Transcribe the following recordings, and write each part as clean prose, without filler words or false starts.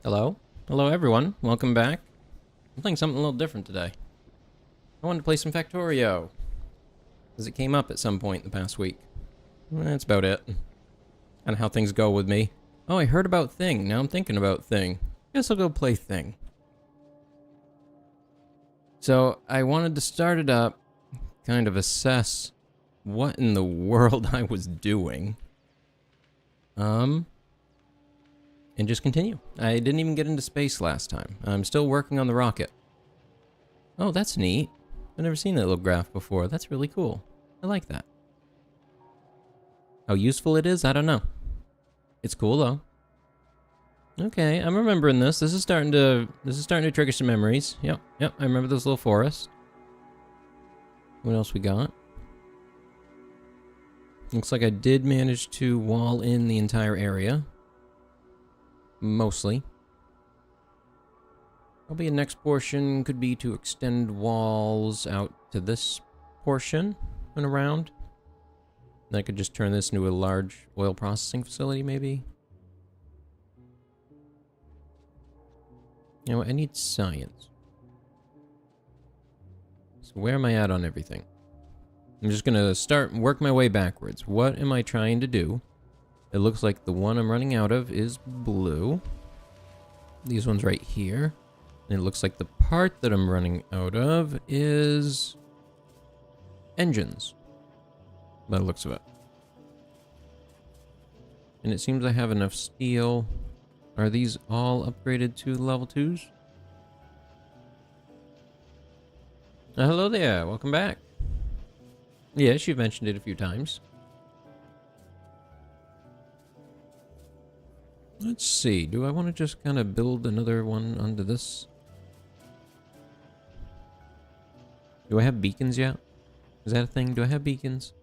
Hello? Hello everyone, welcome back. I'm playing something a little different today. I wanted to play some Factorio, because it came up at some point in the past week. That's about it. And how things go with me. Oh, I heard about Thing, now I'm thinking about Thing. Guess I'll go play Thing. So, I wanted to start it up, kind of assess what in the world I was doing. And just continue. I didn't even get into space last time. I'm still working on the rocket. Oh, that's neat. I've never seen that little graph before. That's really cool. I like that. How useful it is, I don't know. It's cool though. Okay, I'm remembering this. This is starting to trigger some memories. Yep, I remember this little forest. What else we got? Looks like I did manage to wall in the entire area. Mostly. Probably the next portion could be to extend walls out to this portion and around. And I could just turn this into a large oil processing facility, maybe. You know what? I need science. So where am I at on everything? I'm just gonna start and work my way backwards. What am I trying to do? It looks like the one I'm running out of is blue. These ones right here. And it looks like the part that I'm running out of is engines. By the looks of it. And it seems I have enough steel. Are these all upgraded to level 2s? Hello there, welcome back. Yes, you've mentioned it a few times. Let's see, do I want to just kind of build another one onto this? Do I have beacons yet? Is that a thing? Do I have beacons?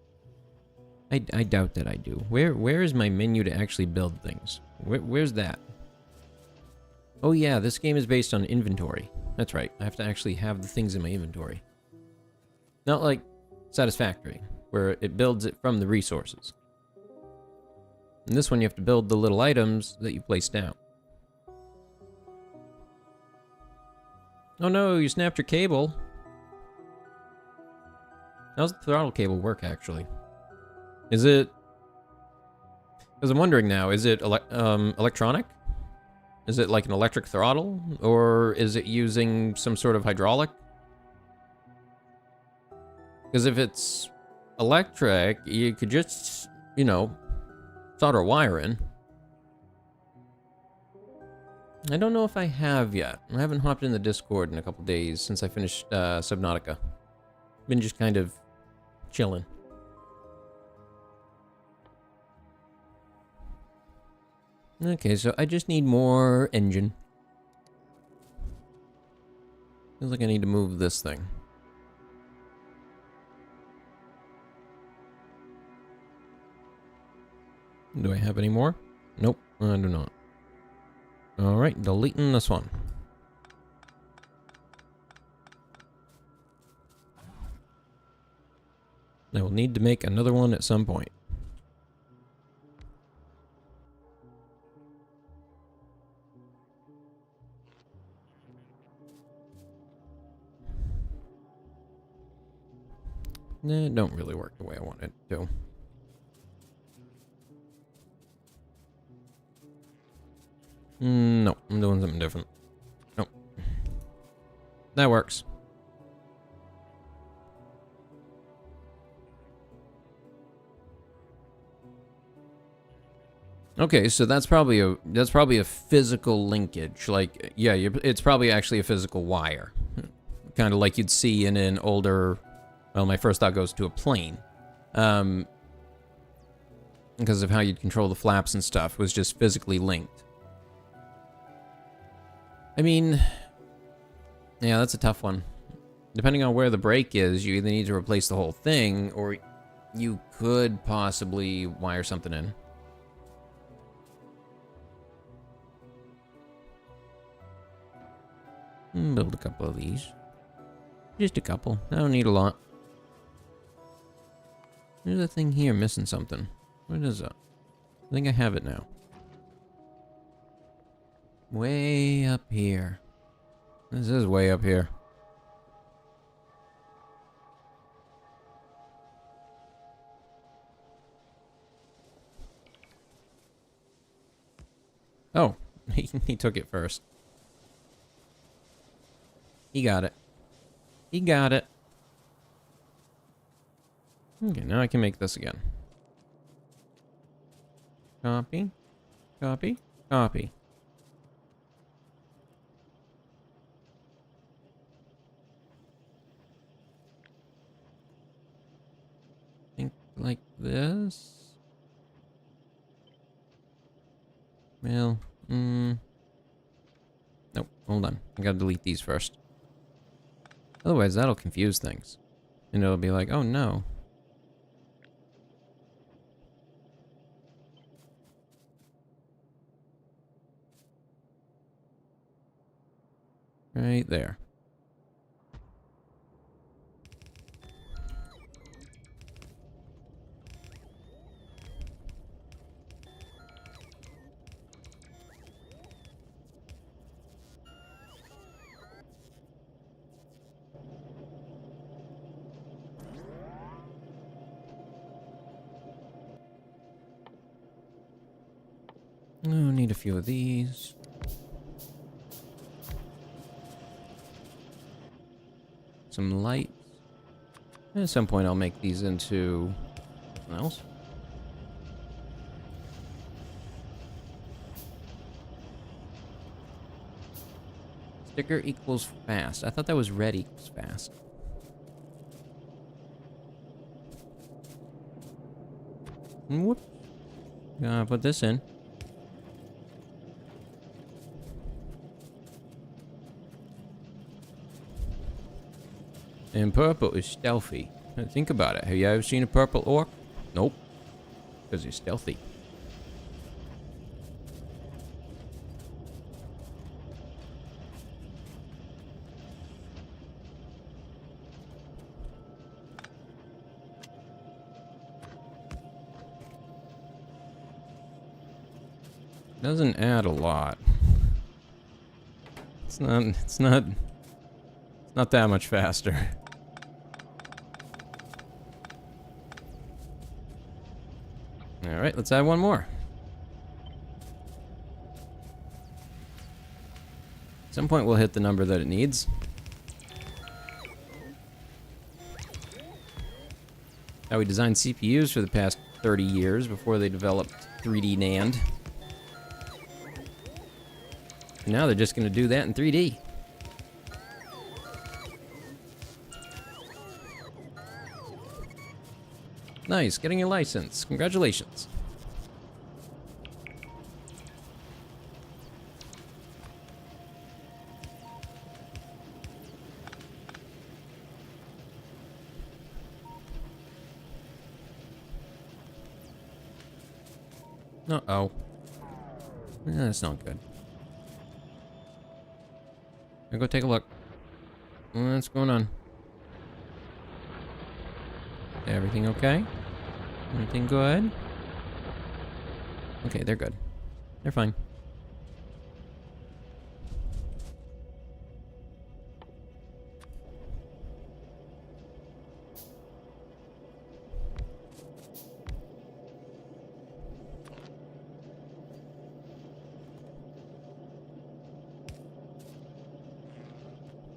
I doubt that I do. Where is my menu to actually build things? Where's that? Oh yeah, this game is based on inventory. That's right, I have to actually have the things in my inventory. Not like Satisfactory, where it builds it from the resources. In this one, you have to build the little items that you place down. Oh no, you snapped your cable. How's the throttle cable work, actually? Is it... Because I'm wondering now, is it electronic? Is it like an electric throttle? Or is it using some sort of hydraulic? Because if it's electric, you could just, you know, solder a wire in. I don't know if I have yet. I haven't hopped in the Discord in a couple days since I finished Subnautica. Been just kind of chilling. Okay, so I just need more engine. Feels like I need to move this thing. Do I have any more? Nope, I do not. Alright, deleting this one. I will need to make another one at some point. Nah, it don't really work the way I want it to. No, I'm doing something different. Nope. That works. Okay, so that's probably a physical linkage. Like, yeah, it's probably actually a physical wire, kind of like you'd see in an older. Well, my first thought goes to a plane, because of how you'd control the flaps and stuff was just physically linked. I mean, yeah, that's a tough one. Depending on where the break is, you either need to replace the whole thing, or you could possibly wire something in. Build a couple of these. Just a couple. I don't need a lot. There's a thing here missing something. What is that? I think I have it now. Way up here. This is way up here. Oh, he took it first. He got it. He got it. Okay, now I can make this again. Copy. Copy. Copy. Think like this. Well, nope, hold on. I gotta delete these first. Otherwise, that'll confuse things. And it'll be like, oh no. Right there. Oh, need a few of these. Some lights. At some point I'll make these into something else. Sticker equals fast. I thought that was red equals fast. Whoop. Gotta put this in. And purple is stealthy. Think about it. Have you ever seen a purple orc? Nope. Because he's stealthy. Doesn't add a lot. It's not that much faster. All right, let's add one more. At some point we'll hit the number that it needs. How we designed CPUs for the past 30 years before they developed 3D NAND. And now they're just going to do that in 3D. Nice, getting your license. Congratulations. Uh-oh. That's not good. I'll go take a look. What's going on? Everything okay? Everything good? Okay, they're good. They're fine.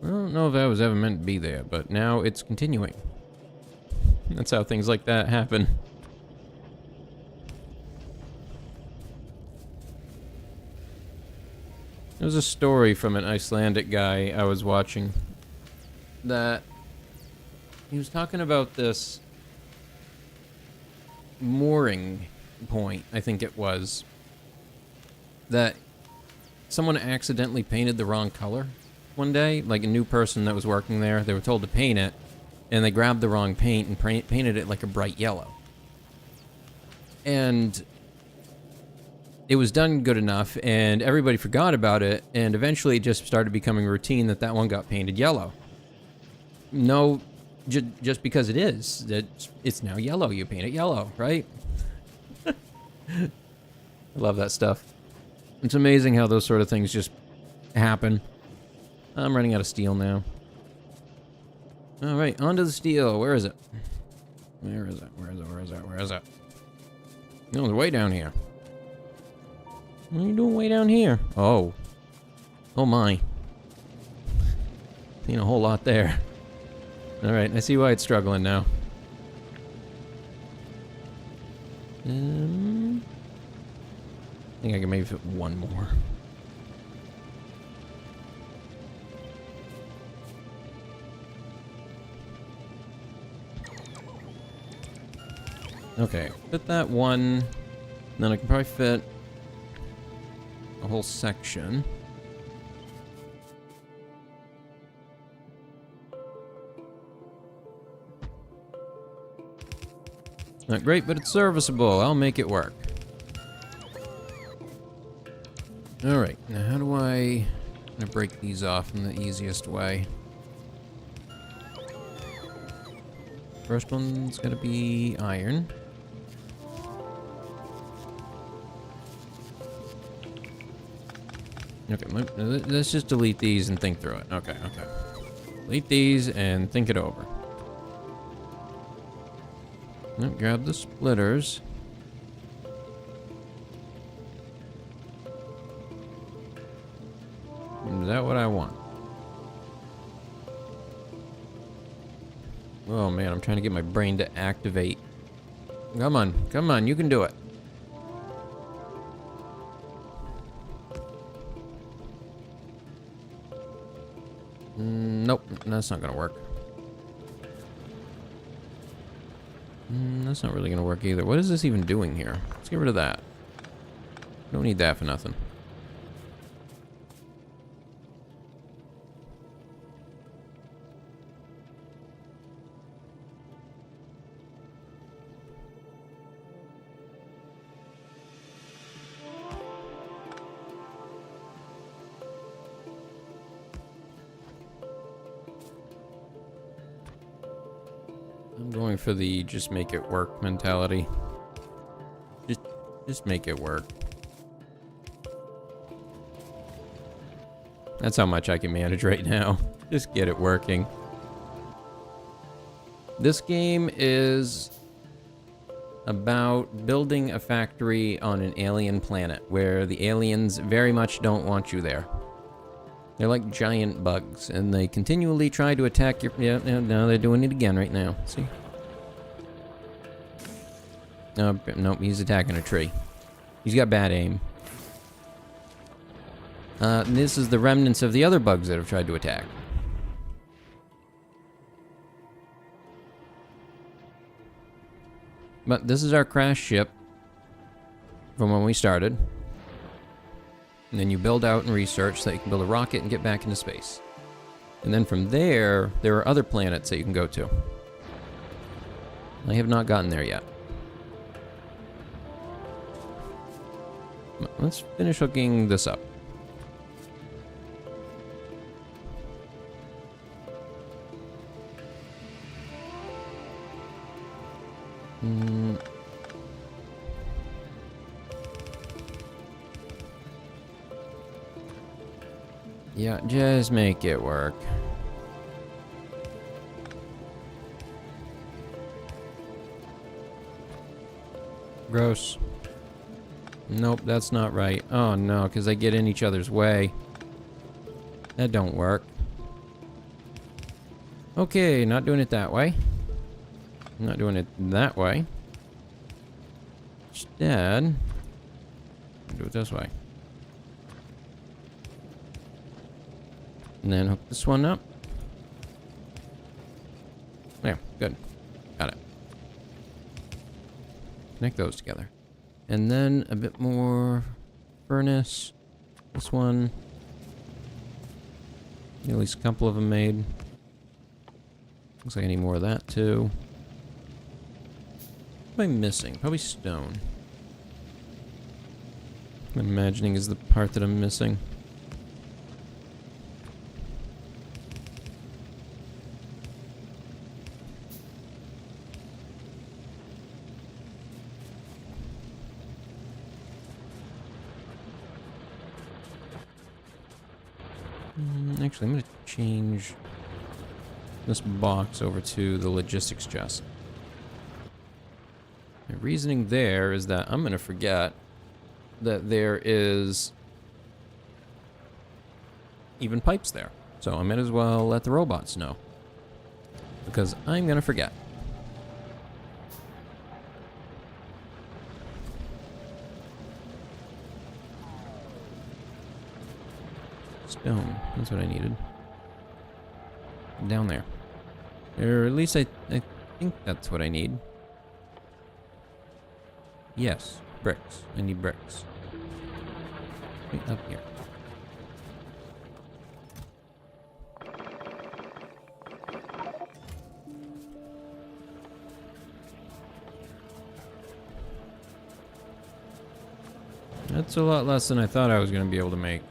I don't know if that was ever meant to be there, but now it's continuing. That's how things like that happen. There was a story from an Icelandic guy I was watching that he was talking about this mooring point, I think it was, that someone accidentally painted the wrong color one day. Like a new person that was working there, they were told to paint it, and they grabbed the wrong paint and painted it like a bright yellow. And it was done good enough, and everybody forgot about it, and eventually it just started becoming routine that that one got painted yellow. No, just because it is. It's now yellow. You paint it yellow, right? I love that stuff. It's amazing how those sort of things just happen. I'm running out of steel now. Alright, onto the steel. Where is it? Where is it? Where is it? Where is it? Where is it? No, it's way down here. What are you doing way down here? Oh. Oh my. Seen a whole lot there. Alright, I see why it's struggling now. I think I can maybe fit one more. Okay, fit that one. Then I can probably fit a whole section. Not great, but it's serviceable. I'll make it work. Alright, now how do I'm gonna break these off in the easiest way. First one's gonna be iron. Okay, let's just delete these and think through it. Okay, okay. Delete these and think it over. Now grab the splitters. Is that what I want? Oh man, I'm trying to get my brain to activate. Come on, you can do it. Nope, that's not gonna work. That's not really gonna work either. What is this even doing here? Let's get rid of that. Don't need that for nothing. I'm going for the just make it work mentality. Just make it work. That's how much I can manage right now. Just get it working. This game is about building a factory on an alien planet where the aliens very much don't want you there. They're like giant bugs, and they continually try to attack your... Yeah, no, they're doing it again right now. See? Nope, he's attacking a tree. He's got bad aim. This is the remnants of the other bugs that have tried to attack. But this is our crash ship from when we started. And then you build out and research so that you can build a rocket and get back into space. And then from there are other planets that you can go to. I have not gotten there yet. Let's finish hooking this up. Yeah, just make it work. Gross. Nope, that's not right. Oh no, because they get in each other's way. That don't work. Okay, not doing it that way. Not doing it that way. Instead, do it this way. And then hook this one up. There, good. Got it. Connect those together. And then a bit more furnace. This one. At least a couple of them made. Looks like I need more of that too. What am I missing? Probably stone. I'm imagining is the part that I'm missing. Actually, I'm going to change this box over to the logistics chest. The reasoning there is that I'm going to forget that there is even pipes there. So I might as well let the robots know, because I'm going to forget. Stone, that's what I needed. Down there. Or at least I think that's what I need. Yes, bricks. I need bricks. Wait, up here. That's a lot less than I thought I was going to be able to make.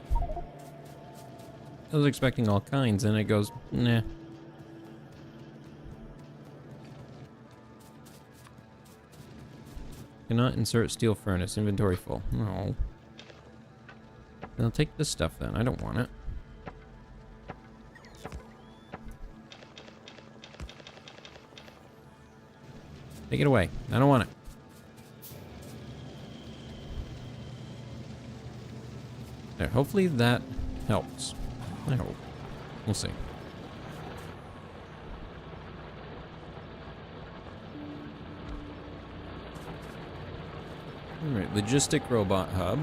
I was expecting all kinds, and it goes, nah. Cannot insert steel furnace. Inventory full. No. I'll take this stuff then. I don't want it. Take it away. I don't want it. There, hopefully that helps. I hope. We'll see. Alright, logistic robot hub.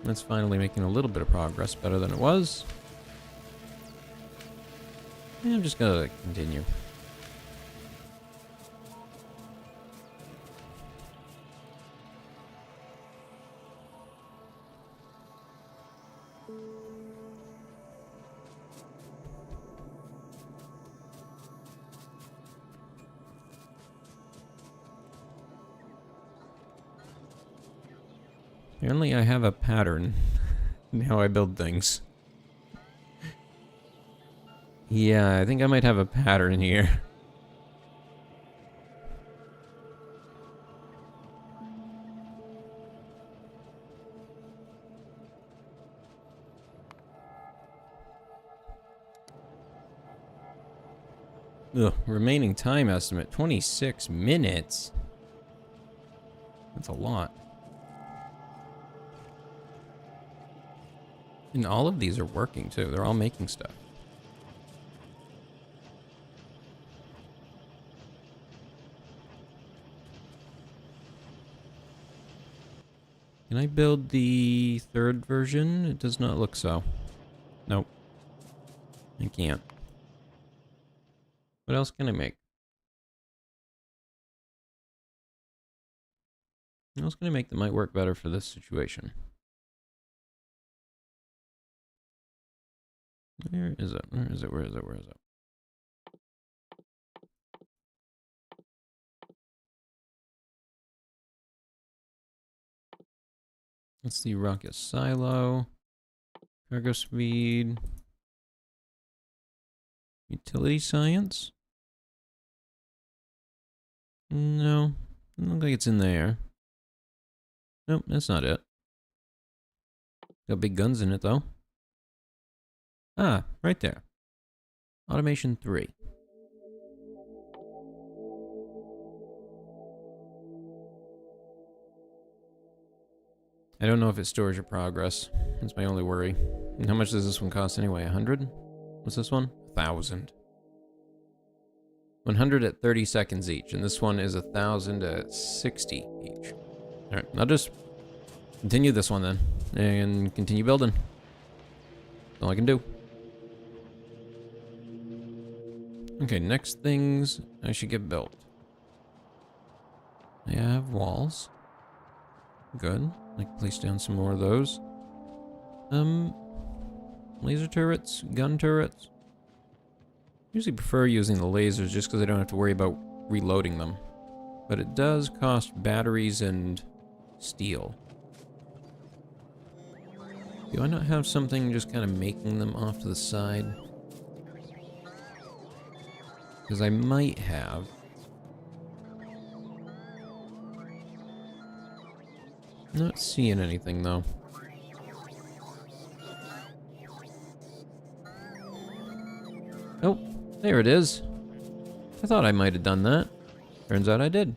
That's finally making a little bit of progress, better than it was. Yeah, I'm just gonna continue. Apparently I have a pattern in how I build things. Yeah, I think I might have a pattern here. Ugh, remaining time estimate, 26 minutes. That's a lot. And all of these are working too. They're all making stuff. Can I build the third version? It does not look so. Nope. I can't. What else can I make? What else can I make that might work better for this situation? Where is it? Where is it? Where is it? Where is it? Let's see, rocket silo, cargo speed, utility science. No, doesn't look like it's in there. Nope, that's not it. Got big guns in it though. Ah, right there. Automation 3. I don't know if it stores your progress. That's my only worry. And how much does this one cost anyway? 100? What's this one? 1,000. 100 at 30 seconds each, and this one is 1,000 at 60 each. Alright, I'll just continue this one then, and continue building. That's all I can do. Okay, next things I should get built. I have walls. Good. I can place down some more of those. Laser turrets, gun turrets. Usually prefer using the lasers just because I don't have to worry about reloading them. But it does cost batteries and steel. Do I not have something just kind of making them off to the side? Because I might have. Not seeing anything, though. Oh, there it is. I thought I might have done that. Turns out I did.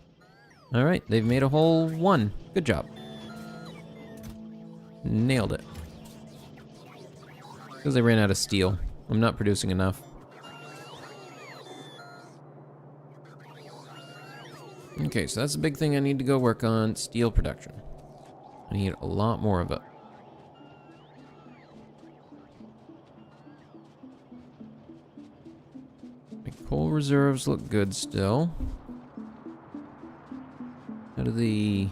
Alright, they've made a whole one. Good job. Nailed it. Because they ran out of steel. I'm not producing enough. Okay, so that's a big thing I need to go work on. Steel production. I need a lot more of it. My coal reserves look good still. How do the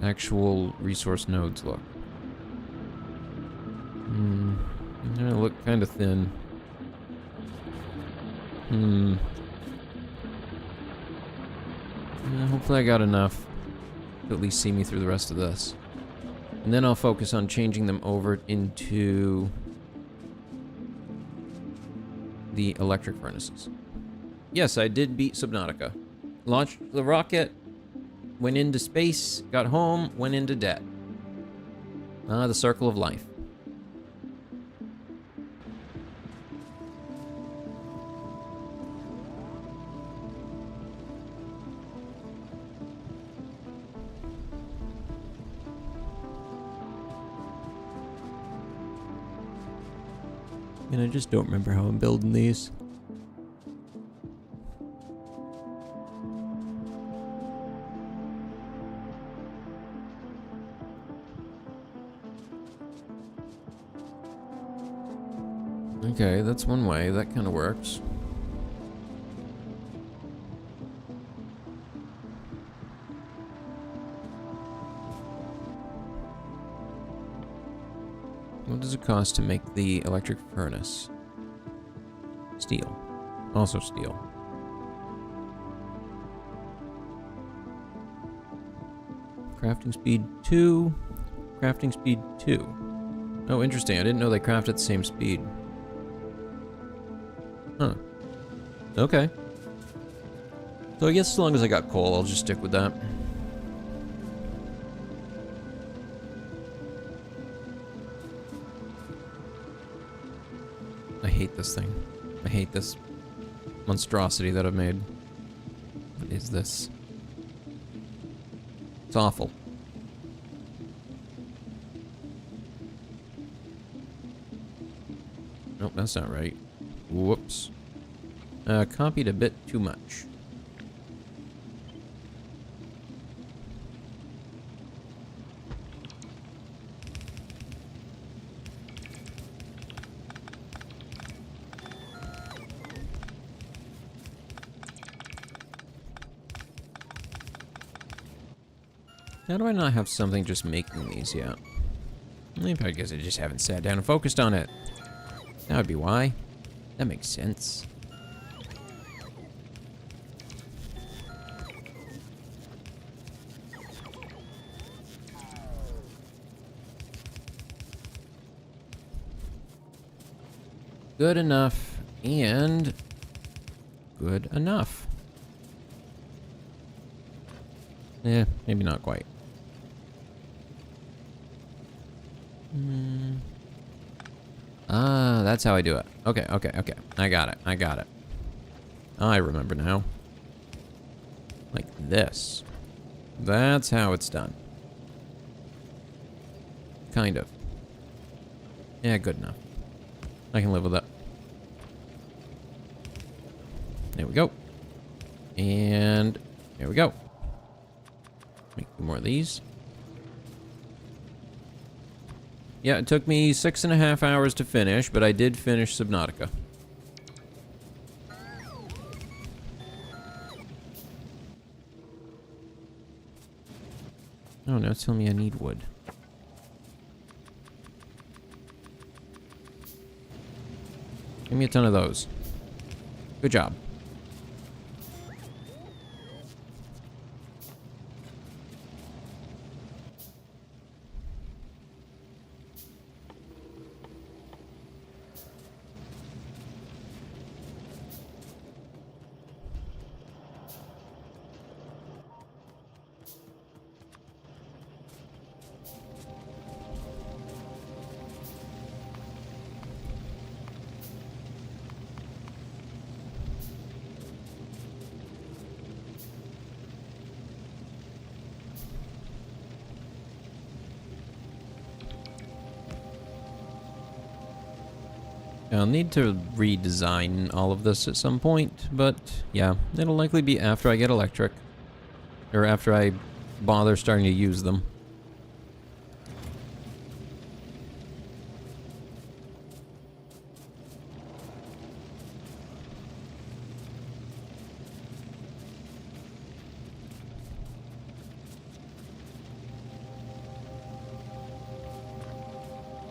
actual resource nodes look? They look kind of thin. Hopefully I got enough to at least see me through the rest of this. And then I'll focus on changing them over into the electric furnaces. Yes, I did beat Subnautica. Launched the rocket, went into space, got home, went into debt. Ah, the circle of life. And I just don't remember how I'm building these. Okay, that's one way. That kind of works. What does it cost to make the electric furnace? Steel. Also steel. Crafting speed 2. Crafting speed 2. Oh, interesting. I didn't know they craft at the same speed. Huh. Okay. So I guess as long as I got coal, I'll just stick with that. I hate this thing. I hate this monstrosity that I've made. What is this? It's awful. Nope, that's not right. Whoops. Copied a bit too much. How do I not have something just making these yet? Maybe I guess I just haven't sat down and focused on it. That would be why. That makes sense. Good enough and good enough. Yeah, maybe not quite. Ah, that's how I do it. Okay. I got it. I remember now. Like this. That's how it's done. Kind of. Yeah, good enough. I can live with that. There we go. And there we go. Make two more of these. Yeah, it took me 6.5 hours to finish, but I did finish Subnautica. Oh, now it's telling me I need wood. Give me a ton of those. Good job. I'll need to redesign all of this at some point, but yeah, it'll likely be after I get electric. Or after I bother starting to use them.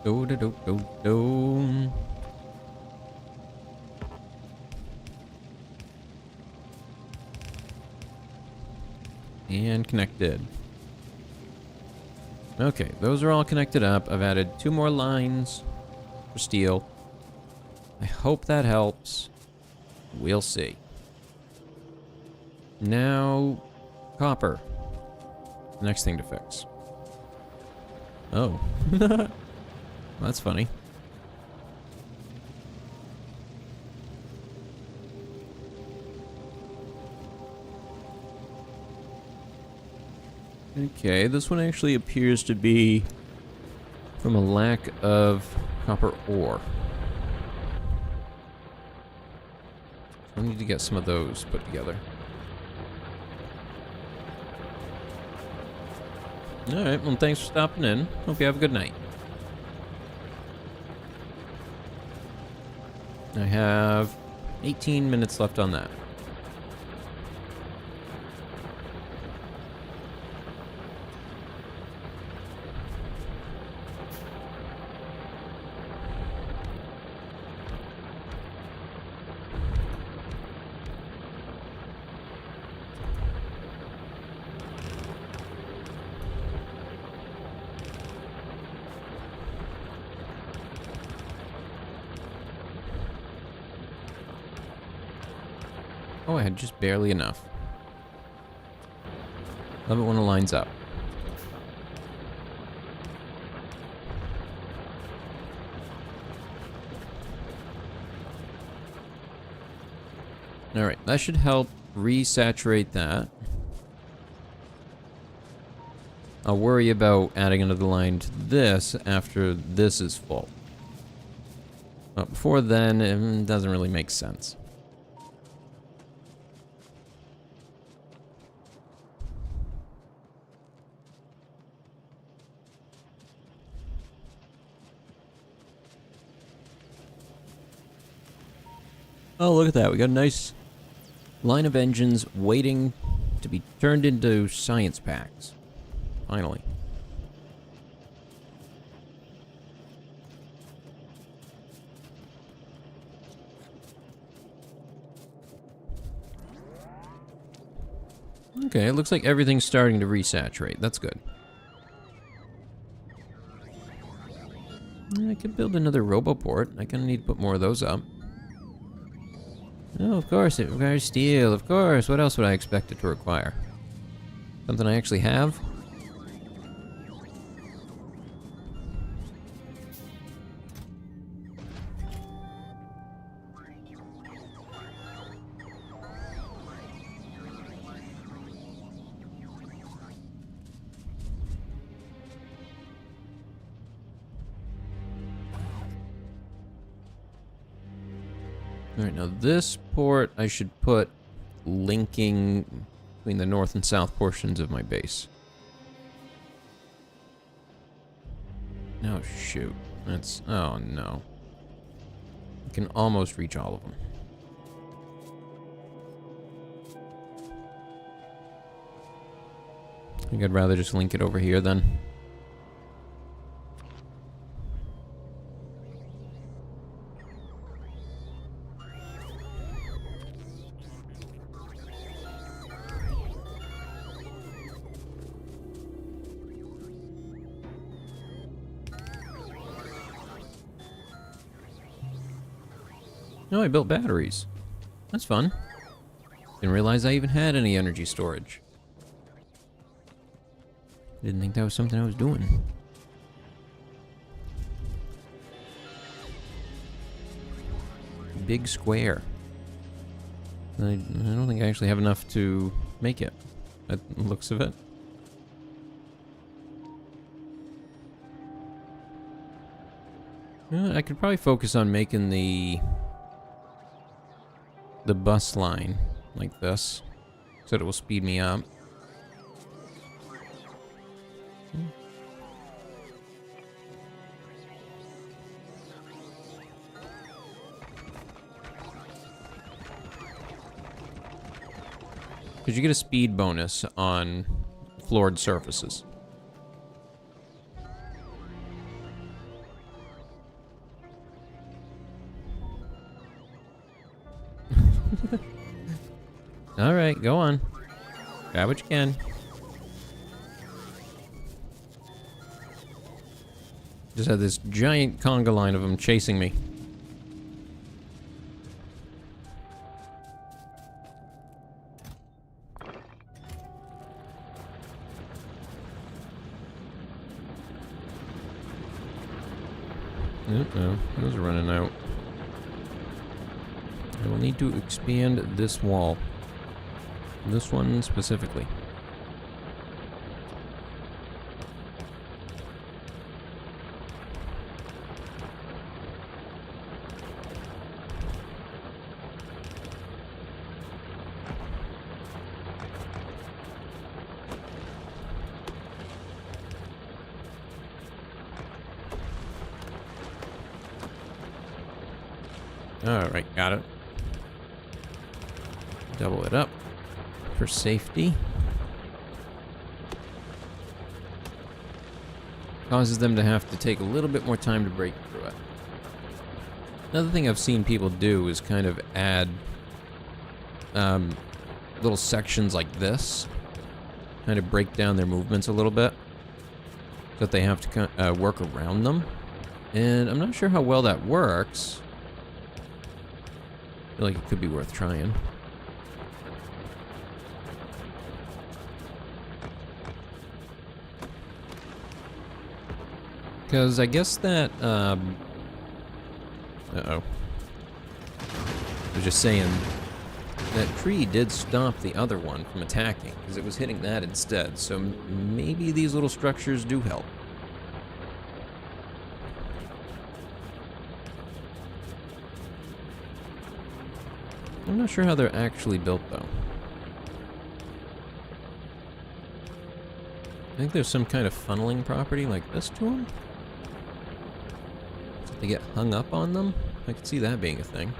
Do do do do do. And connected. Okay, those are all connected up. I've added 2 more lines for steel. I hope that helps. We'll see. Now, copper. Next thing to fix. Oh. That's funny. Okay, this one actually appears to be from a lack of copper ore. I need to get some of those put together. Alright, well thanks for stopping in. Hope you have a good night. I have 18 minutes left on that. Oh, I had just barely enough. Love it when it lines up. Alright, that should help resaturate that. I'll worry about adding another line to this after this is full. But before then, it doesn't really make sense. Oh, look at that. We got a nice line of engines waiting to be turned into science packs. Finally. Okay, it looks like everything's starting to resaturate. That's good. I could build another Roboport. I kinda need to put more of those up. Oh, of course, it requires steel. Of course. What else would I expect it to require? Something I actually have? Alright, now this port I should put linking between the north and south portions of my base. Oh, shoot. That's... oh, no. I can almost reach all of them. I think I'd rather just link it over here then. No, I built batteries. That's fun. Didn't realize I even had any energy storage. Didn't think that was something I was doing. Big square. I don't think I actually have enough to make it, at the looks of it. I could probably focus on making the bus line like this, so that it will speed me up. Because you get a speed bonus on floored surfaces. Alright, go on. Grab what you can. Just had this giant conga line of them chasing me. No, those are running out. I will need to expand this wall. This one specifically. Alright, got it. Double it up for safety. Causes them to have to take a little bit more time to break through it. Another thing I've seen people do is kind of add little sections like this. Kind of break down their movements a little bit. So that they have to work around them. And I'm not sure how well that works. I feel like it could be worth trying. Because I guess that, uh-oh. I was just saying, that tree did stop the other one from attacking, because it was hitting that instead, so maybe these little structures do help. I'm not sure how they're actually built, though. I think there's some kind of funneling property like this to them. So they get hung up on them. I could see that being a thing.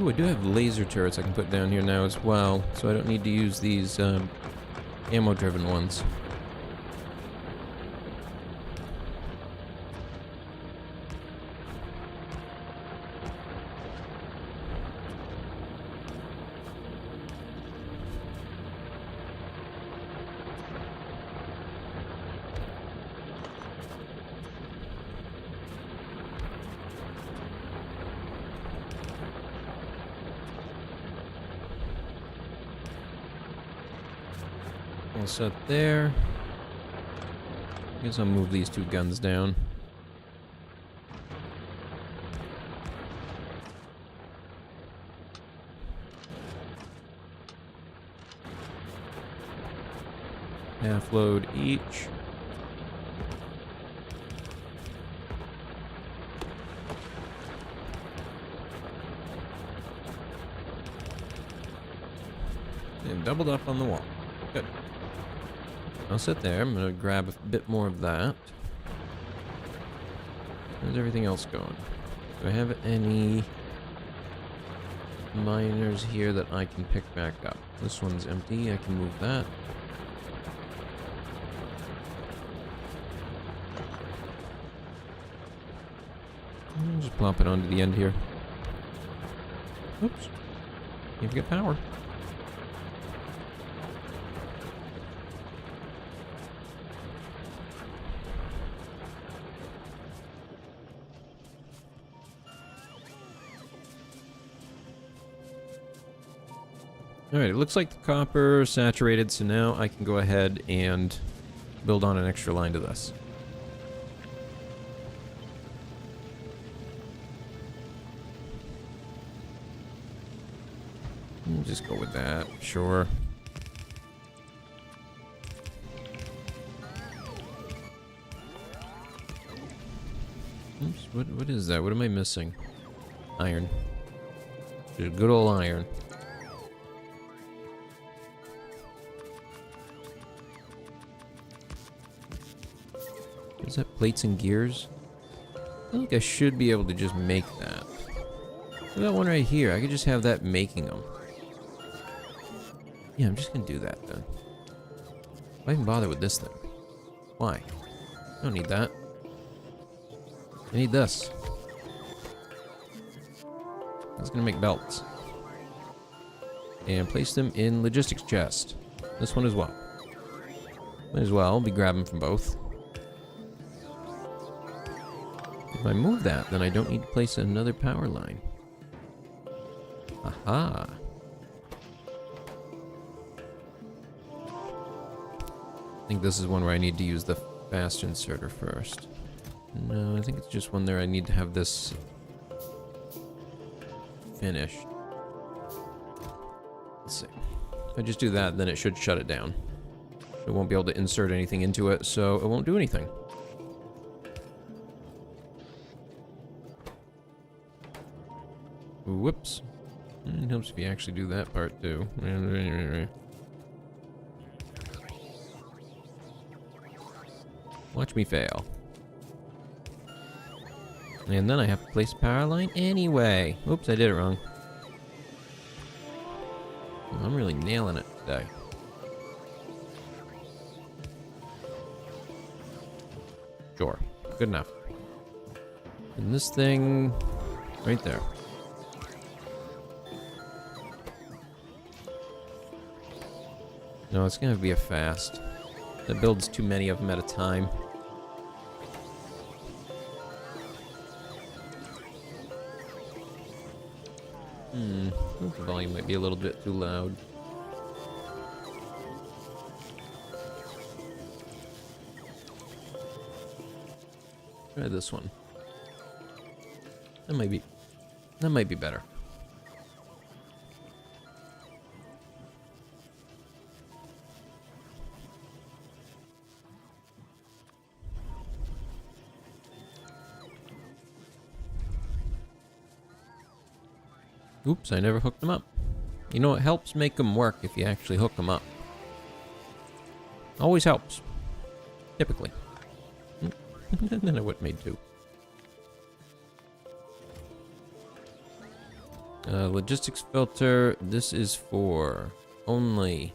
Ooh, I do have laser turrets I can put down here now as well, so I don't need to use these ammo-driven ones. All set there. Guess I'll move these two guns down. Half load each. And doubled up on the wall. Good. I'll sit there. I'm going to grab a bit more of that. How's everything else going? Do I have any miners here that I can pick back up? This one's empty. I can move that. I'll just plop it onto the end here. Oops. Can't forget power. Alright, it looks like the copper is saturated, so now I can go ahead and build on an extra line to this. Just go with that. Sure. Oops, what is that? What am I missing? Iron. Just good old iron. Is that plates and gears? I think I should be able to just make that. I got one right here. I could just have that making them. Yeah, I'm just gonna do that then. Why even bother with this thing? Why? I don't need that. I need this. It's gonna make belts. And place them in logistics chest. This one as well. Might as well be grabbing from both. If I move that, then I don't need to place another power line. Aha. I think this is one where I need to use the fast inserter first. No, I think it's just one there I need to have this finished. Let's see. If I just do that, then it should shut it down. It won't be able to insert anything into it, so it won't do anything. Whoops. It helps if you actually do that part too. Watch me fail. And then I have to place a power line anyway. Oops, I did it wrong. I'm really nailing it today. Sure. Good enough. And this thing right there. No, it's gonna be a fast. That builds too many of them at a time. I think the volume might be a little bit too loud. Try this one. That might be better. Oops, I never hooked them up. You know, it helps make them work if you actually hook them up. Always helps. Typically. And then I would have made two. Logistics filter. This is for only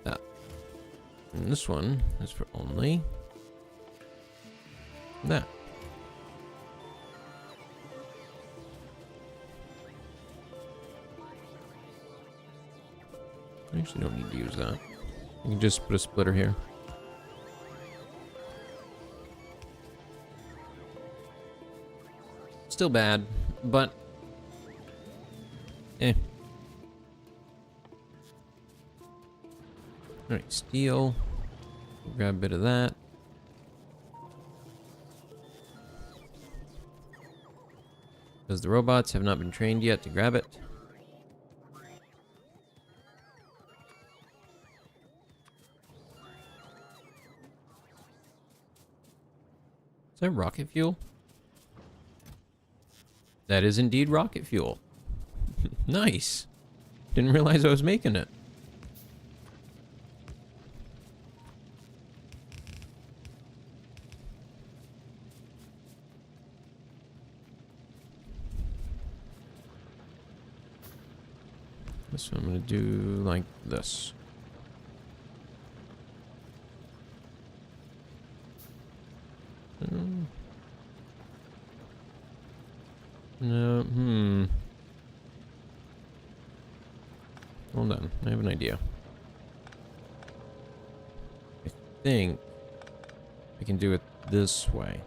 that. And this one is for only that. I actually don't need to use that. You can just put a splitter here. Still bad, but eh. Alright, steel. Grab a bit of that. Because the robots have not been trained yet to grab it. Is that rocket fuel? That is indeed rocket fuel. Nice. Didn't realize I was making it. This one I'm going to do like this. No, Hold on, I have an idea. I think I can do it this way.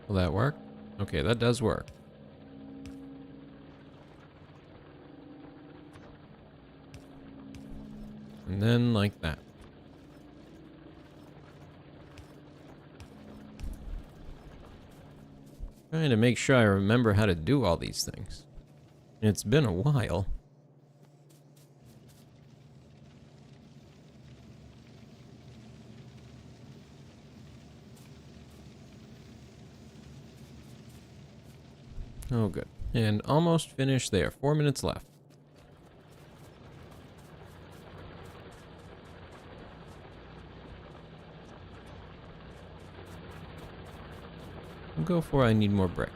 Will that work? Okay, that does work. And then like that. Trying to make sure I remember how to do all these things. It's been a while. Oh, good. And almost finished there. 4 minutes left. I'll go for I need more brick.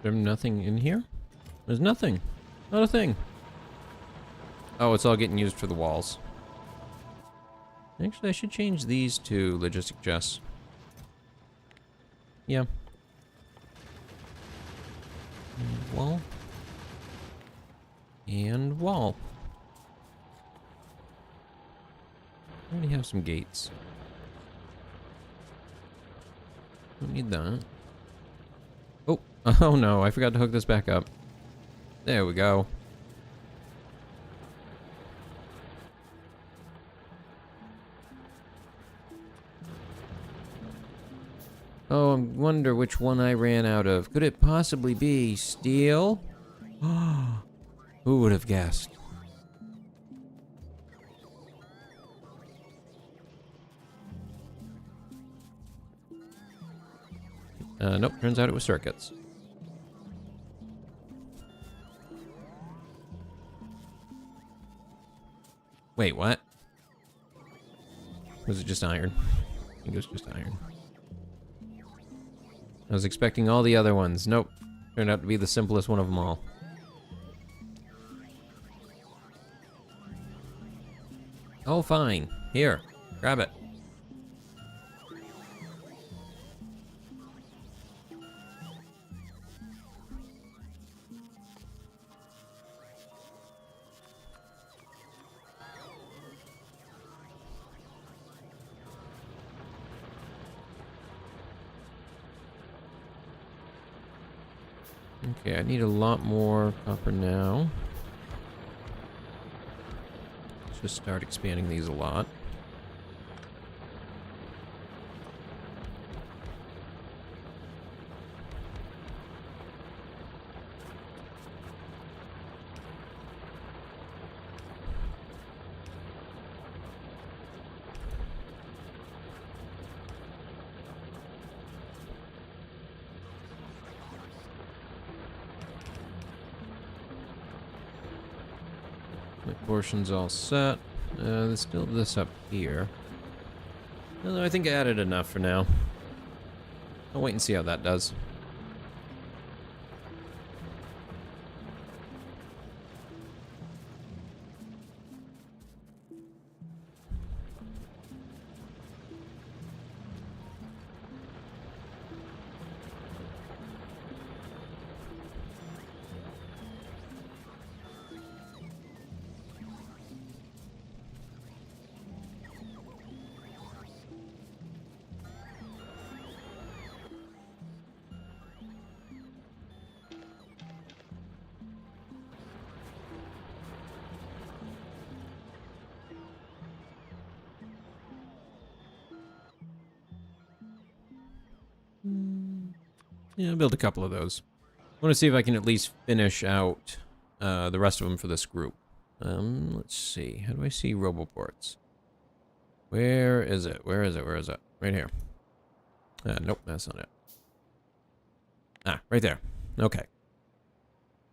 There's nothing in here? There's nothing. Not a thing. Oh, it's all getting used for the walls. Actually, I should change these to logistic chests. Yeah. And wall. And wall. I already have some gates. Don't need that. Oh, oh no, I forgot to hook this back up. There we go. Oh, I wonder which one I ran out of. Could it possibly be steel? Who would have guessed? Nope, turns out it was circuits. Wait, what? Was it just iron? I think it was just iron. I was expecting all the other ones. Nope. Turned out to be the simplest one of them all. Oh, fine. Here, grab it. Okay, I need a lot more copper now. Let's just start expanding these a lot. My portion's all set. There's still this up here. Although I think I added enough for now. I'll wait and see how that does. Yeah, I'll build a couple of those. I want to see if I can at least finish out the rest of them for this group. Let's see. How do I see Roboports? Where is it? Where is it? Where is it? Right here. Nope, that's not it. Ah, right there. Okay.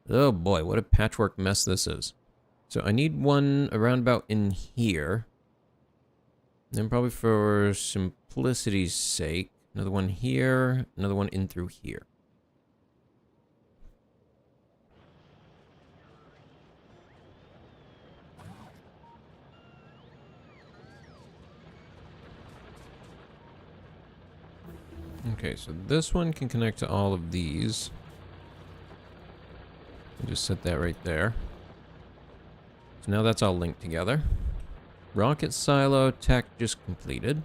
Oh boy, what a patchwork mess this is. So I need one around about in here. Then probably for simplicity's sake, another one here, another one in through here. Okay, so this one can connect to all of these. I'll just set that right there. So now that's all linked together. Rocket silo tech just completed.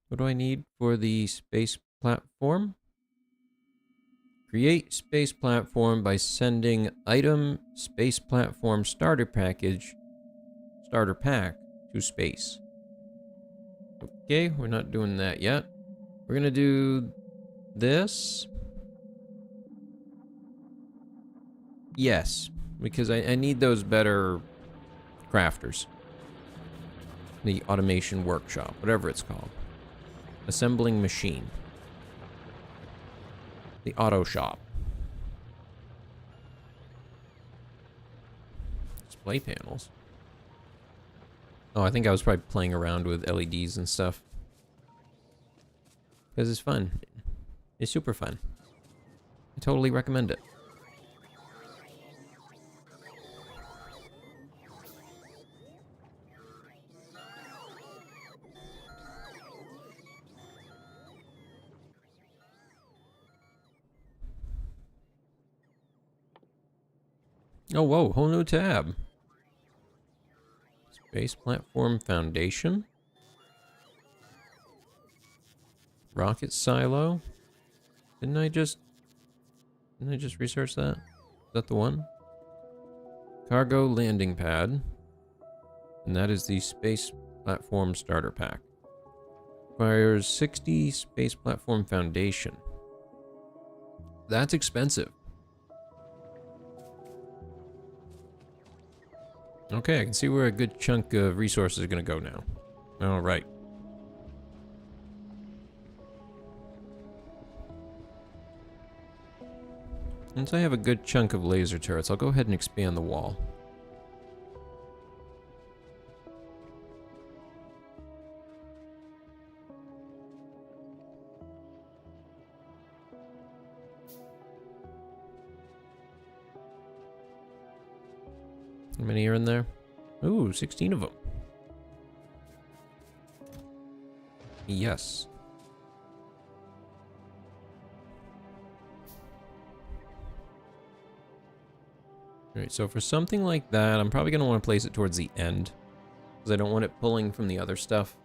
What do I need for the space platform? Create space platform by sending item space platform starter pack to space. Okay, we're not doing that yet. We're gonna do this. Yes, because I need those better crafters. The automation workshop, whatever it's called. Assembling machine. The auto shop. Display panels. Oh, I think I was probably playing around with LEDs and stuff. Because it's fun. It's super fun. I totally recommend it. Oh, whoa, whole new tab. Space Platform Foundation. Rocket Silo. Didn't I just research that? Is that the one? Cargo Landing Pad. And that is the Space Platform Starter Pack. Requires 60 Space Platform Foundation. That's expensive. Okay, I can see where a good chunk of resources are going to go now. All right. Once I have a good chunk of laser turrets, I'll go ahead and expand the wall. How many are in there? Ooh, 16 of them. Yes. Alright, so for something like that, I'm probably going to want to place it towards the end. Because I don't want it pulling from the other stuff.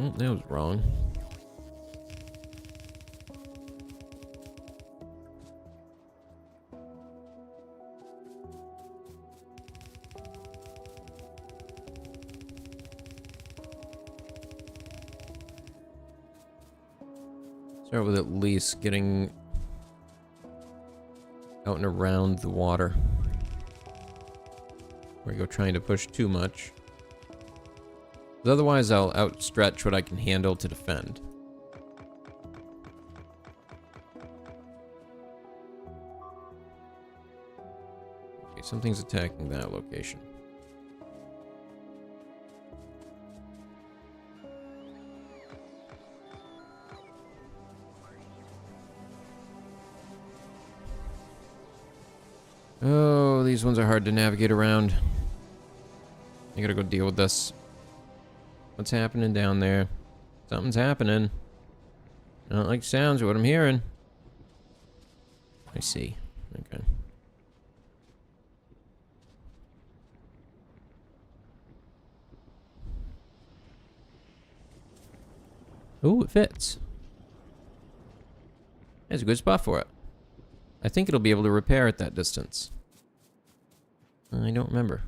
Oh, that was wrong. Start with at least getting out and around the water. Where you go trying to push too much. Because otherwise I'll outstretch what I can handle to defend. Okay, something's attacking that location. Oh, these ones are hard to navigate around. I gotta go deal with this. What's happening down there? Something's happening. I don't like sounds of what I'm hearing. I see. Okay. Ooh, it fits. That's a good spot for it. I think it'll be able to repair at that distance. I don't remember.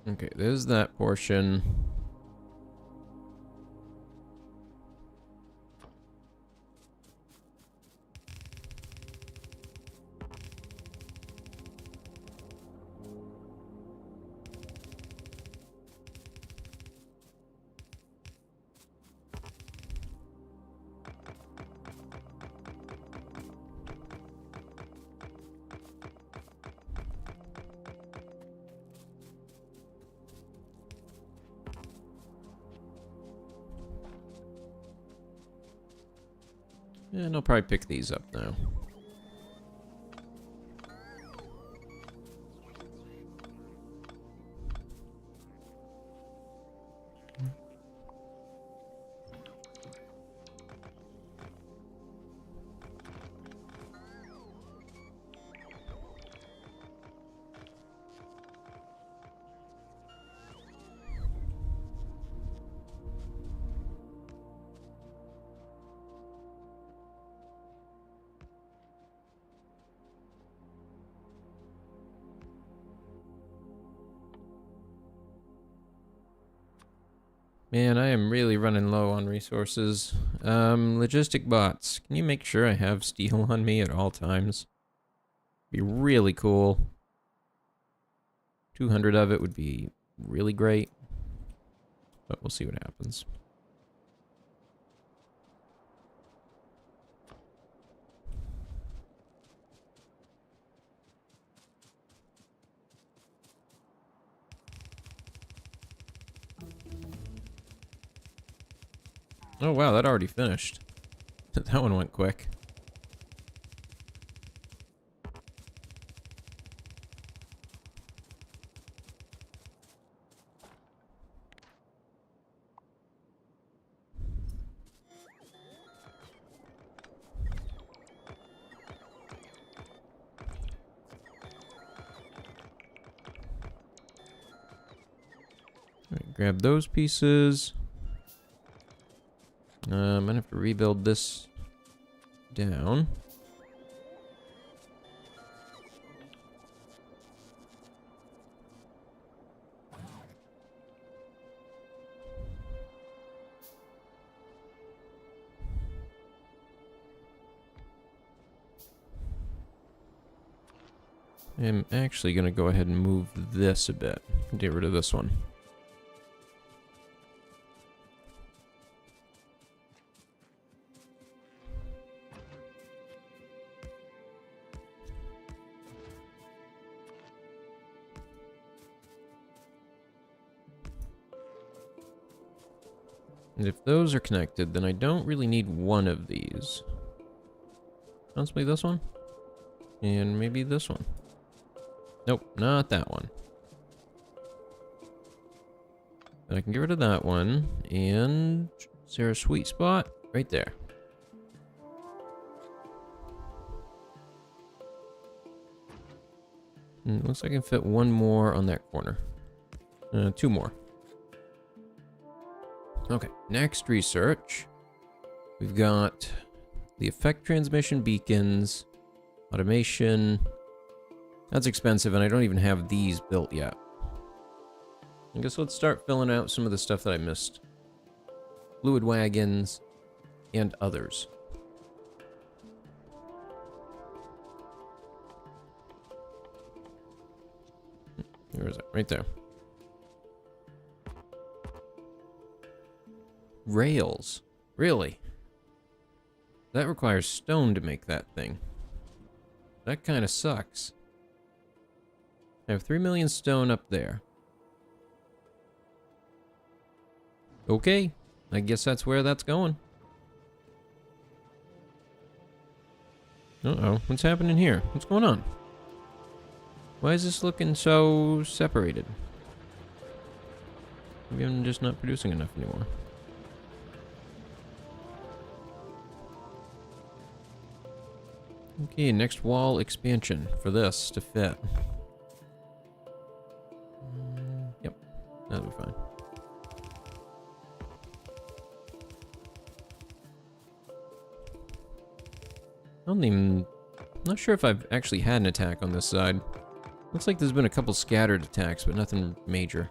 Okay, there's that portion. And I'll probably pick these up now. Man, I am really running low on resources. Logistic bots. Can you make sure I have steel on me at all times? Be really cool. 200 of it would be really great. But we'll see what happens. Oh wow, that already finished. That one went quick. Alright, grab those pieces. I'm gonna have to rebuild this down. I'm actually gonna go ahead and move this a bit. Get rid of this one. And if those are connected, then I don't really need one of these. Possibly this one? And maybe this one. Nope, not that one. But I can get rid of that one. And is there a sweet spot? Right there. And it looks like I can fit one more on that corner. Two more. Okay, next research. We've got the effect transmission beacons, automation. That's expensive, and I don't even have these built yet. I guess let's start filling out some of the stuff that I missed. Fluid wagons, and others. Where is it? Right there. Rails. Really? That requires stone to make that thing. That kind of sucks. I have 3 million stone up there. Okay. I guess that's where that's going. Uh-oh. What's happening here? What's going on? Why is this looking so separated? Maybe I'm just not producing enough anymore. Okay, next wall expansion for this to fit. Yep, that'll be fine. I'm not sure if I've actually had an attack on this side. Looks like there's been a couple scattered attacks, but nothing major.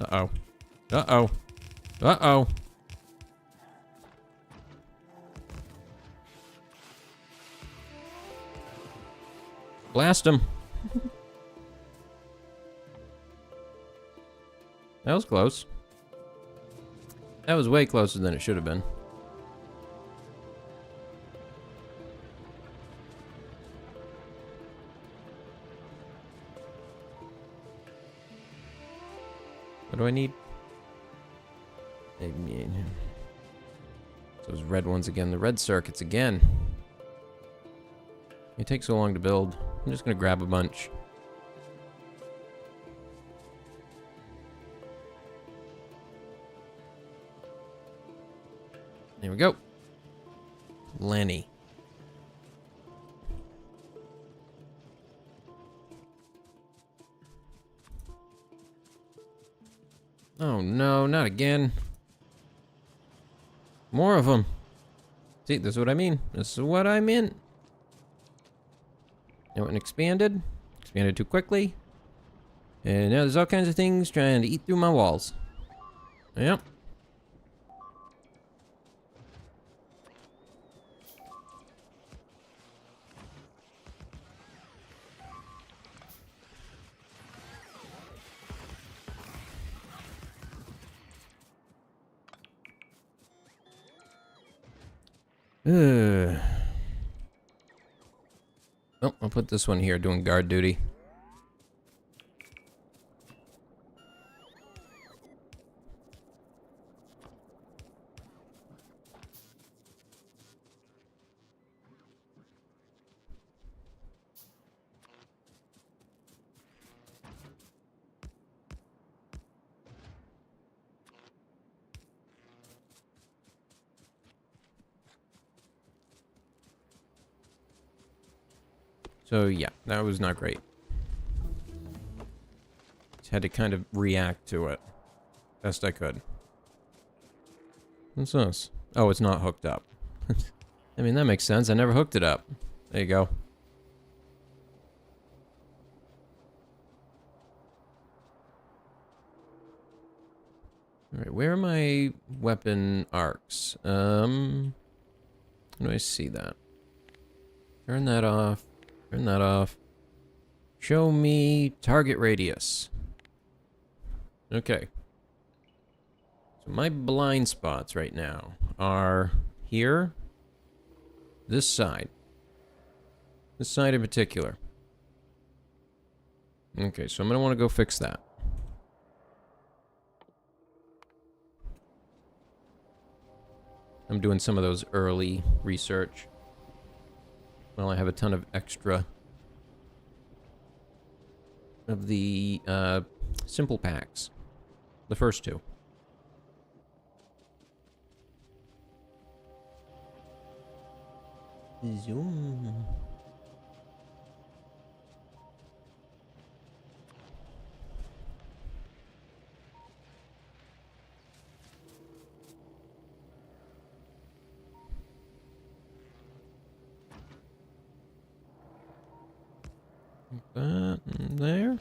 Uh-oh. Uh-oh. Uh-oh. Blast him. That was close. That was way closer than it should have been. What do I need? Those red ones again. The red circuits again. It takes so long to build. I'm just gonna grab a bunch. There we go. Lenny. Oh no, not again. More of them. See, this is what I mean. This is what I meant. It went expanded. Expanded too quickly. And now there's all kinds of things trying to eat through my walls. Yep. Oh, I'll put this one here doing guard duty. So yeah, that was not great. Just had to kind of react to it best I could. What's this? Oh, it's not hooked up. I mean, that makes sense. I never hooked it up. There you go. Alright, where are my weapon arcs? How do I see that? Turn that off. Turn that off. Show me target radius. Okay. So my blind spots right now are here. This side. This side in particular. Okay, so I'm going to want to go fix that. I'm doing some of those early research. Well, I have a ton of extra of the simple packs. The first two. Zoom. That there.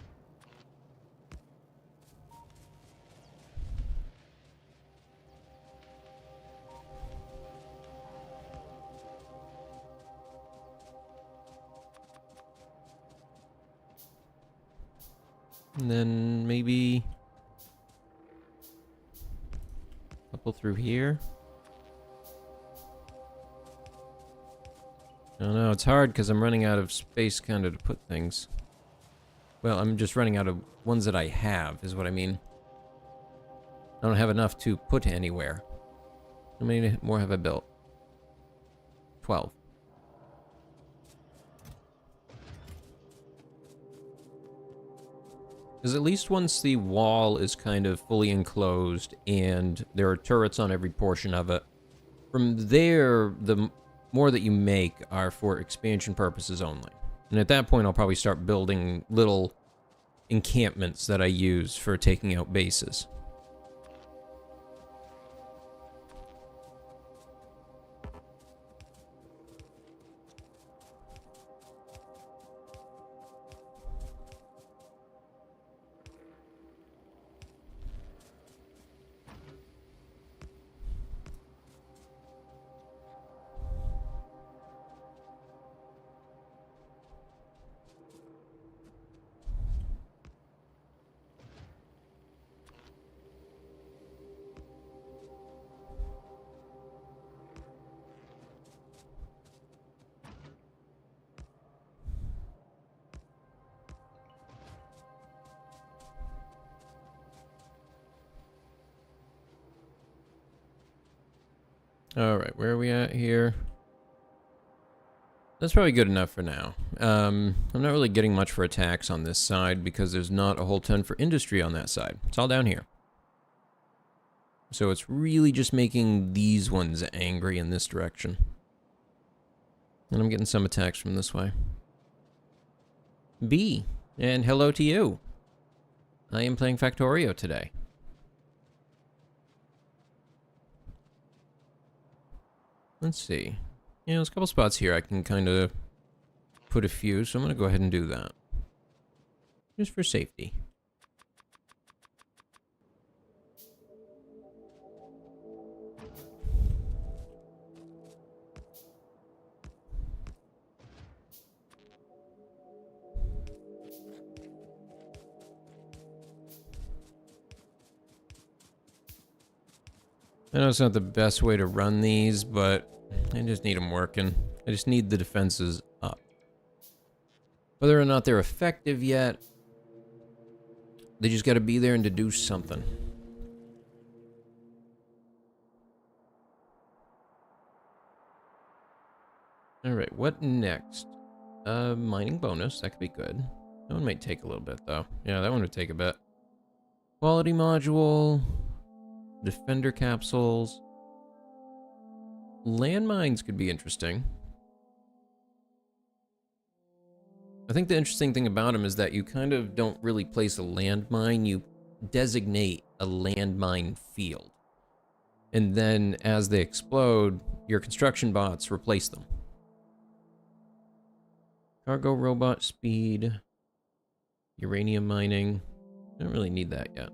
And then maybe a couple through here. I don't know, it's hard because I'm running out of space kind of to put things. Well, I'm just running out of ones that I have, is what I mean. I don't have enough to put anywhere. How many more have I built? 12. Because at least once the wall is kind of fully enclosed and there are turrets on every portion of it, from there, the more that you make are for expansion purposes only. And at that point, I'll probably start building little encampments that I use for taking out bases. Alright, where are we at here? That's probably good enough for now. I'm not really getting much for attacks on this side because there's not a whole ton for industry on that side. It's all down here. So it's really just making these ones angry in this direction. And I'm getting some attacks from this way. B, and hello to you. I am playing Factorio today. Let's see. Yeah, there's a couple spots here I can kind of put a few, so I'm going to go ahead and do that. Just for safety. I know it's not the best way to run these, but I just need them working. I just need the defenses up. Whether or not they're effective yet, they just got to be there and to do something. Alright, what next? Mining bonus, that could be good. That one might take a little bit, though. Yeah, that one would take a bit. Quality module... Defender capsules. Landmines could be interesting. I think the interesting thing about them is that you kind of don't really place a landmine, you designate a landmine field. And then as they explode, your construction bots replace them. Cargo robot speed. Uranium mining. I don't really need that yet.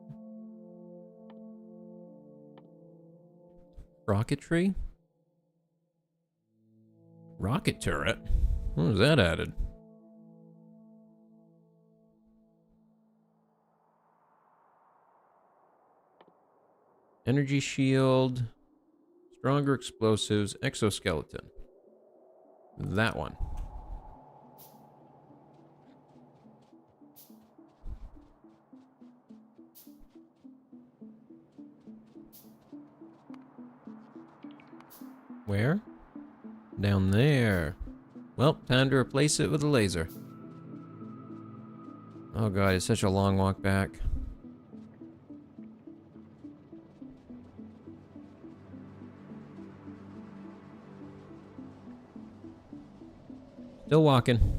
Rocketry? Rocket turret? What was that added? Energy shield. Stronger explosives. Exoskeleton. That one. Where? Down there. Well, time to replace it with a laser. Oh god, it's such a long walk back. Still walking.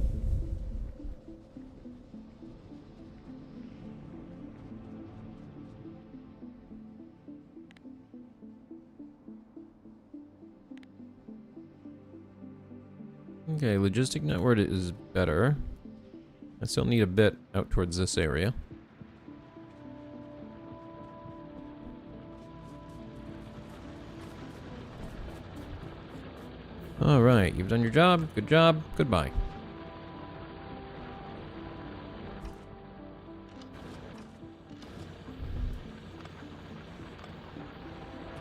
Okay, logistic network is better. I still need a bit out towards this area. Alright, you've done your job. Good job. Goodbye.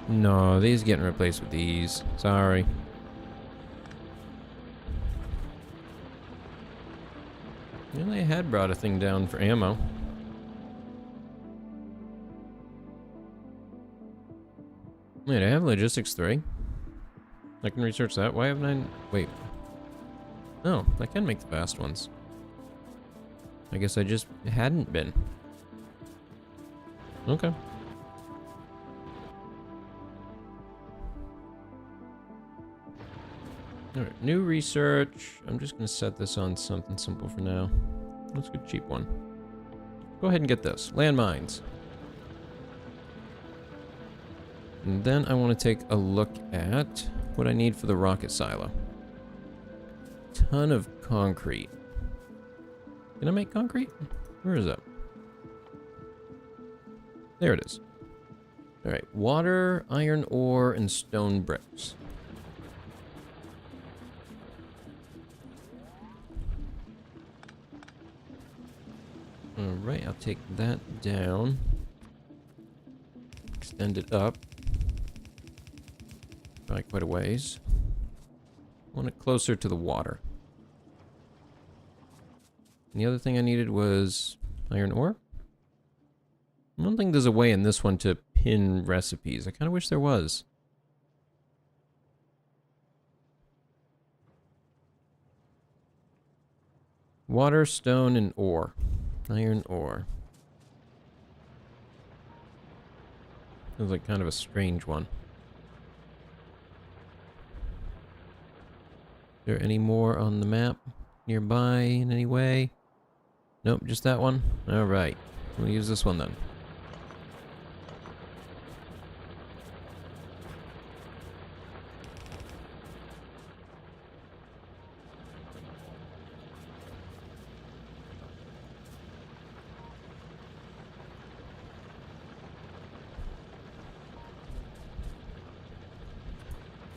No, these getting replaced with these. Sorry. Well, they had brought a thing down for ammo. Wait, I have logistics 3. I can research that. Why haven't I... Wait. Oh, I can make the fast ones. I guess I just hadn't been. Okay. Alright, new research. I'm just going to set this on something simple for now. Let's get a cheap one. Go ahead and get this. Landmines. And then I want to take a look at what I need for the rocket silo. Ton of concrete. Can I make concrete? Where is it? There it is. Alright, water, iron ore, and stone bricks. Alright, I'll take that down. Extend it up. Probably quite a ways. Want it closer to the water. And the other thing I needed was iron ore. I don't think there's a way in this one to pin recipes. I kind of wish there was. Water, stone, and ore. Iron ore. Feels like kind of a strange one. Is there any more on the map nearby in any way? Nope, just that one? Alright. We'll use this one then.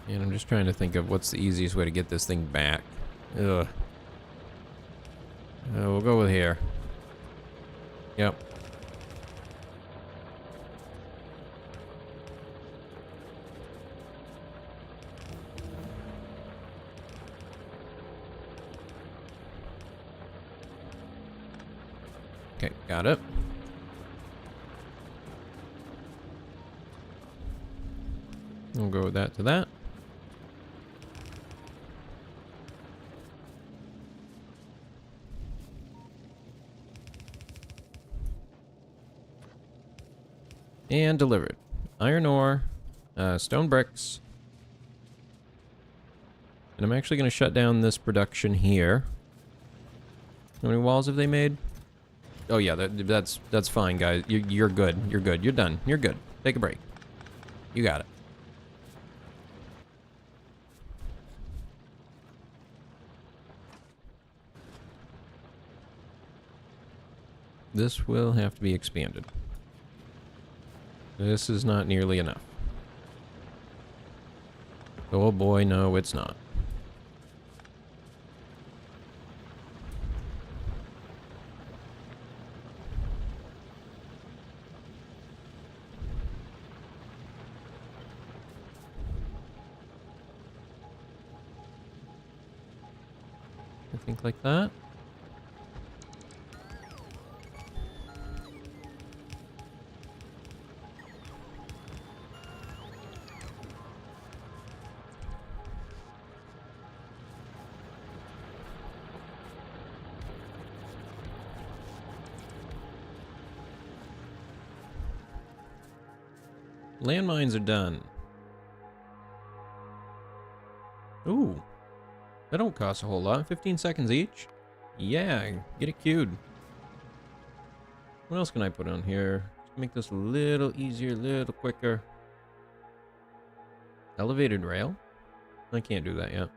And I'm just trying to think of what's the easiest way to get this thing back. Ugh. We'll go with here. Yep. Okay, got it. We'll go with that to that. And delivered. Iron ore, stone bricks. And I'm actually going to shut down this production here. How many walls have they made? Oh yeah, that's fine, guys. You're good. You're good. You're done. You're good. Take a break. You got it. This will have to be expanded. This is not nearly enough. Oh boy, no, it's not. I think like that. Landmines are done. Ooh. That don't cost a whole lot. 15 seconds each? Yeah, get it queued. What else can I put on here? Make this a little easier, a little quicker. Elevated rail? I can't do that yet.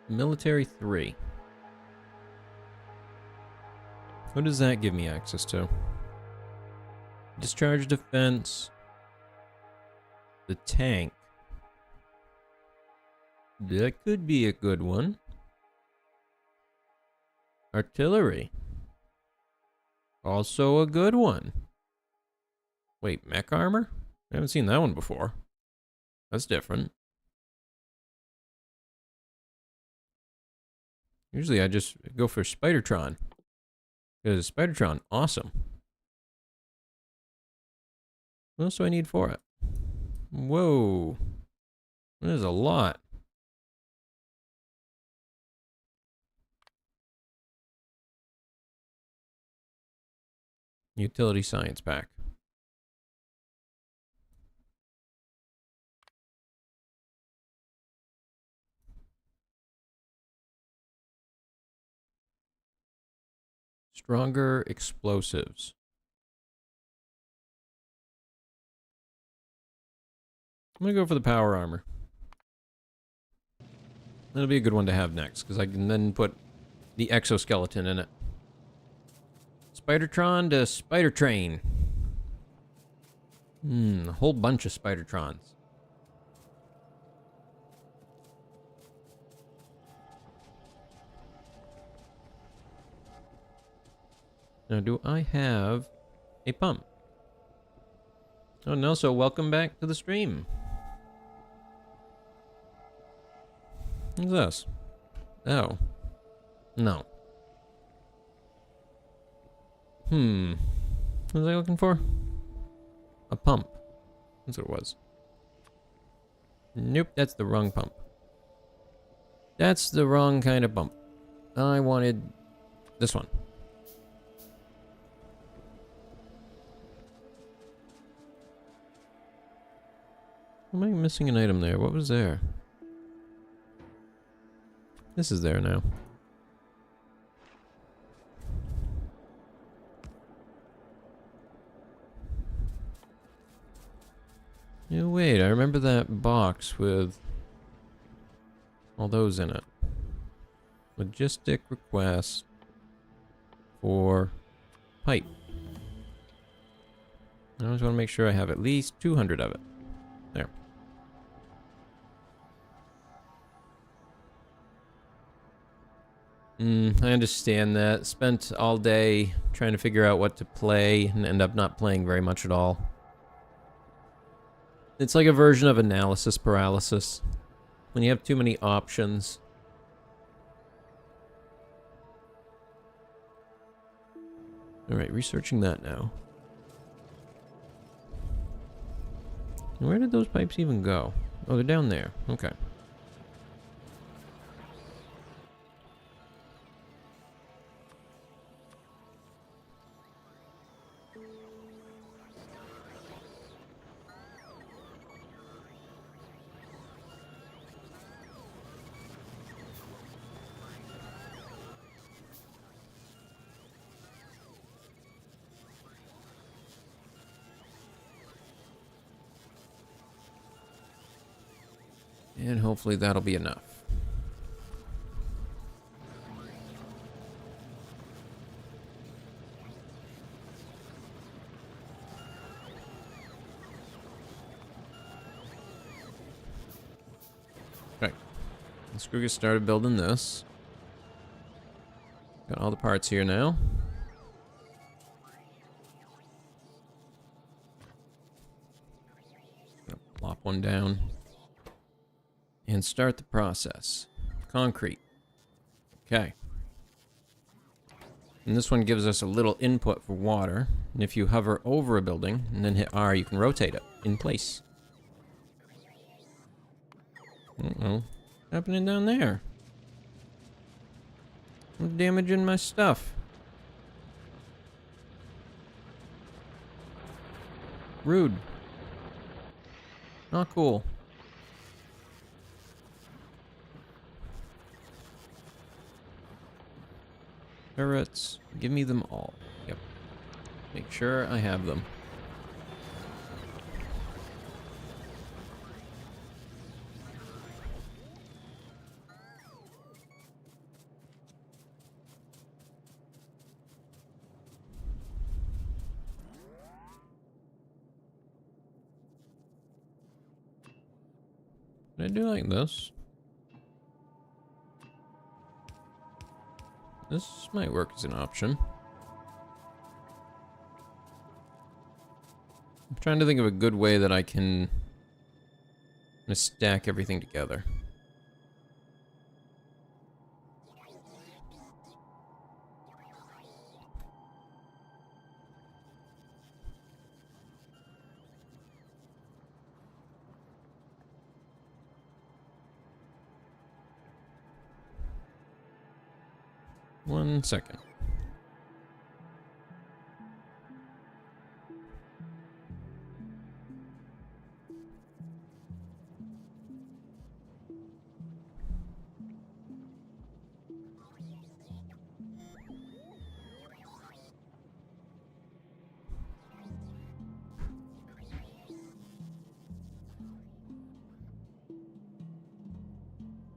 Military 3. What does that give me access to? Discharge defense. The tank. That could be a good one. Artillery. Also a good one. Wait, mech armor? I haven't seen that one before. That's different. Usually I just go for Spidertron. Because Spidertron, awesome. What else do I need for it? Whoa. There's a lot. Utility science pack. Stronger explosives. I'm gonna go for the power armor. That'll be a good one to have next, because I can then put the exoskeleton in it. Spidertron to Spider Train. A whole bunch of Spidertrons. Now, do I have a pump? Oh, no, so welcome back to the stream. What's this? Oh. No. What was I looking for? A pump. That's what it was. Nope, that's the wrong pump. That's the wrong kind of bump. I wanted this one. Am I missing an item there? What was there? This is there now. Yeah, wait, I remember that box with all those in it. Logistic request for pipe. I always want to make sure I have at least 200 of it. There. I understand that. Spent all day trying to figure out what to play and end up not playing very much at all. It's like a version of analysis paralysis. When you have too many options. Alright, researching that now. Where did those pipes even go? Oh, they're down there. Okay. And hopefully that'll be enough. Right. Let's go get started building this. Got all the parts here now. Plop one down. And start the process. Concrete. Okay. And this one gives us a little input for water. And if you hover over a building and then hit R, you can rotate it in place. Uh-oh. What's happening down there? I'm damaging my stuff. Rude. Not cool. Turrets. Give me them all. Yep. Make sure I have them. I do like this. This might work as an option. I'm trying to think of a good way that I can stack everything together. One second.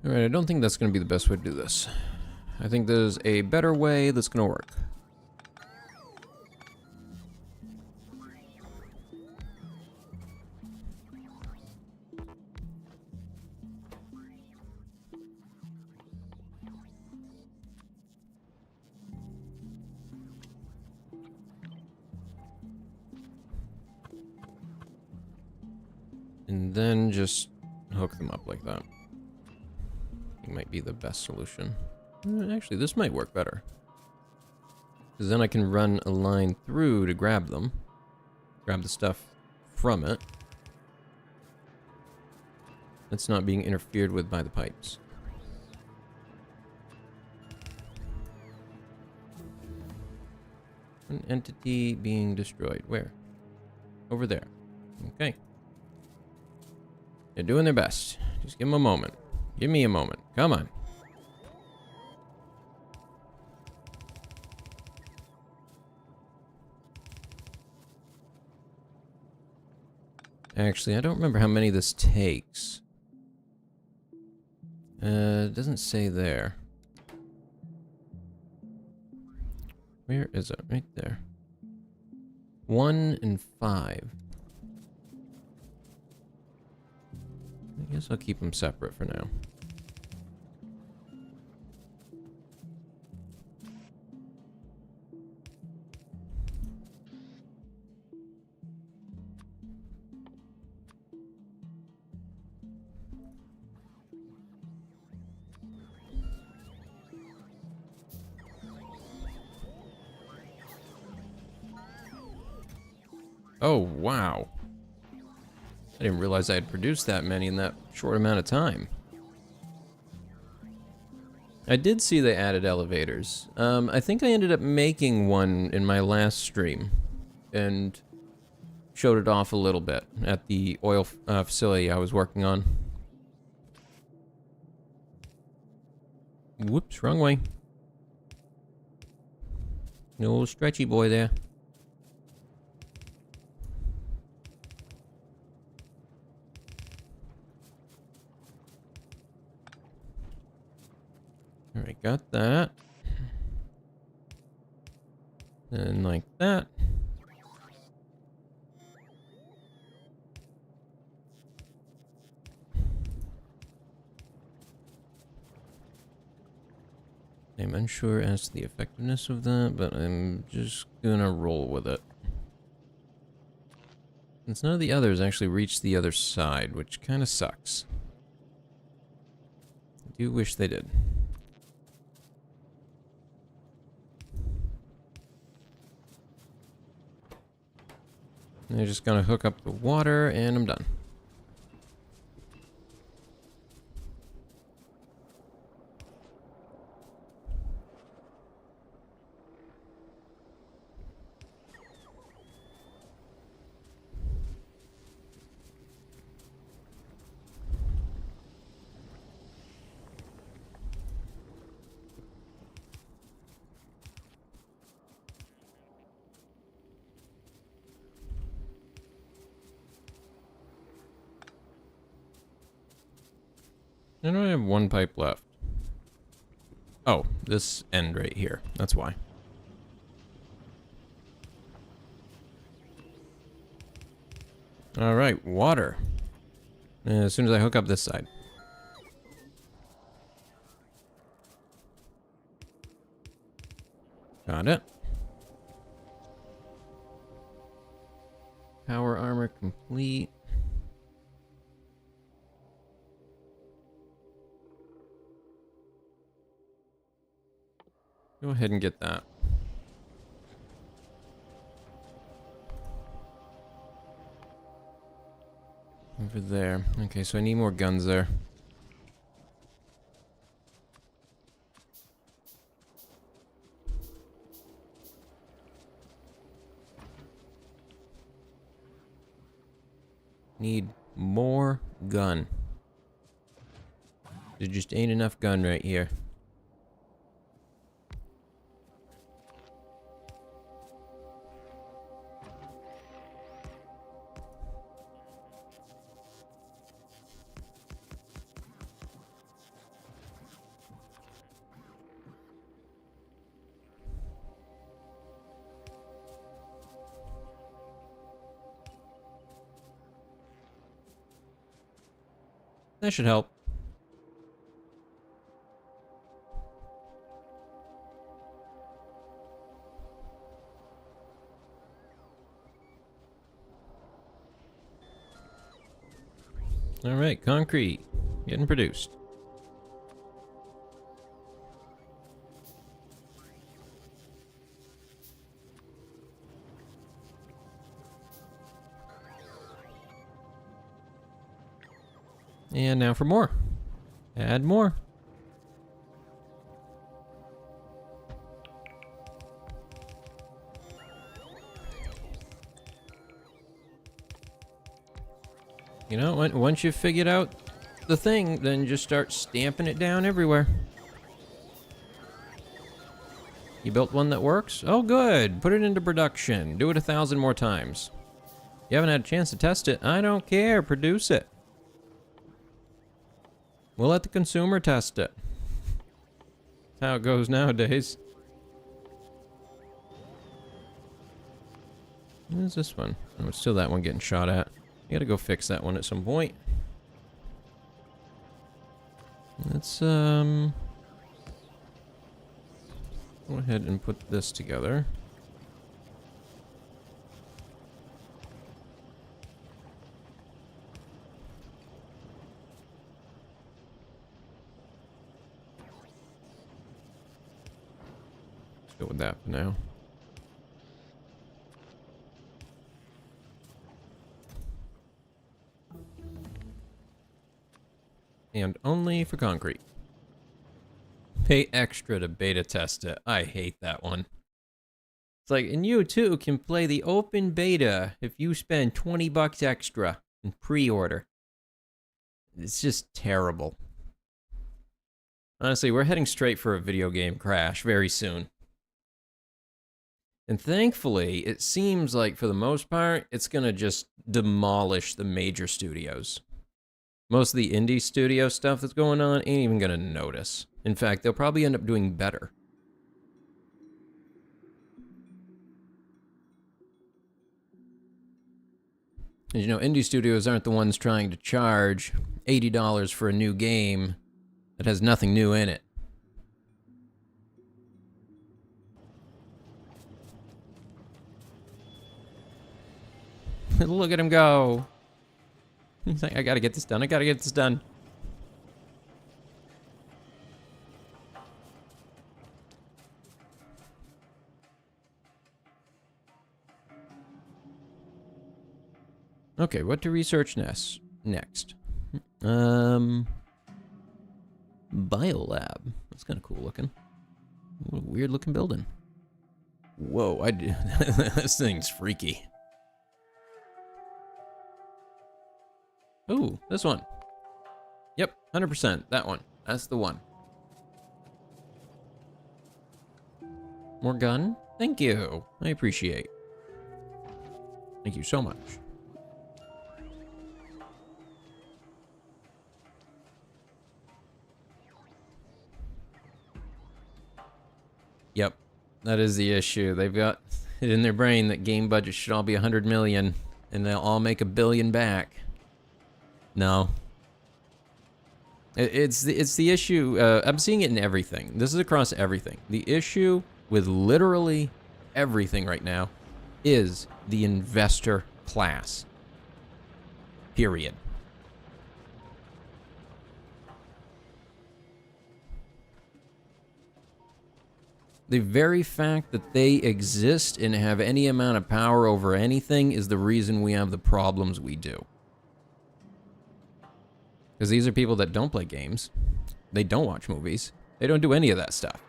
Alright, I don't think that's going to be the best way to do this. I think there's a better way that's going to work. And then just hook them up like that. It might be the best solution. Actually, this might work better. Because then I can run a line through to grab them. Grab the stuff from it. It's not being interfered with by the pipes. An entity being destroyed. Where? Over there. Okay. They're doing their best. Just give them a moment. Give me a moment. Come on. Actually, I don't remember how many this takes. It doesn't say there. Where is it? Right there. 1 and 5. I guess I'll keep them separate for now. Oh, wow. I didn't realize I had produced that many in that short amount of time. I did see they added elevators. I think I ended up making one in my last stream and showed it off a little bit at the oil facility I was working on. Whoops, wrong way. No stretchy boy there. Alright, got that. And like that. I'm unsure as to the effectiveness of that, but I'm just gonna roll with it. Since none of the others actually reached the other side, which kind of sucks. I do wish they did. I'm just gonna hook up the water and I'm done. I only have one pipe left. Oh, this end right here. That's why. Alright, water. As soon as I hook up this side. Got it. Power armor complete. Go ahead and get that. Over there. Okay, so I need more guns there. Need more gun. There just ain't enough gun right here. That should help. All right, concrete getting produced. And now for more. Add more. You know, once you've figured out the thing, then just start stamping it down everywhere. You built one that works? Oh, good. Put it into production. Do it 1,000 more times. You haven't had a chance to test it. I don't care. Produce it. We'll let the consumer test it. That's how it goes nowadays. What is this one? Oh, it's still that one getting shot at. You gotta go fix that one at some point. Let's, go ahead and put this together. Let's go with that for now. And only for concrete. Pay extra to beta test it. I hate that one. It's like, and you too can play the open beta if you spend 20 bucks extra in pre-order. It's just terrible. Honestly, we're heading straight for a video game crash very soon. And thankfully, it seems like for the most part, it's gonna just demolish the major studios. Most of the indie studio stuff that's going on ain't even gonna notice. In fact, they'll probably end up doing better. And you know, indie studios aren't the ones trying to charge $80 for a new game that has nothing new in it. Look at him go. He's like, I gotta get this done. I gotta get this done. Okay, what to research next? Biolab. That's kind of cool looking. What a weird looking building. Whoa, this thing's freaky. Ooh, this one. Yep, 100%. That one. That's the one. More gun? Thank you. I appreciate. Thank you so much. Yep, that is the issue. They've got it in their brain that game budgets should all be 100 million and they'll all make $1 billion back. No. It's the issue. I'm seeing it in everything. This is across everything. The issue with literally everything right now is the investor class. Period. The very fact that they exist and have any amount of power over anything is the reason we have the problems we do. Because these are people that don't play games. They don't watch movies. They don't do any of that stuff.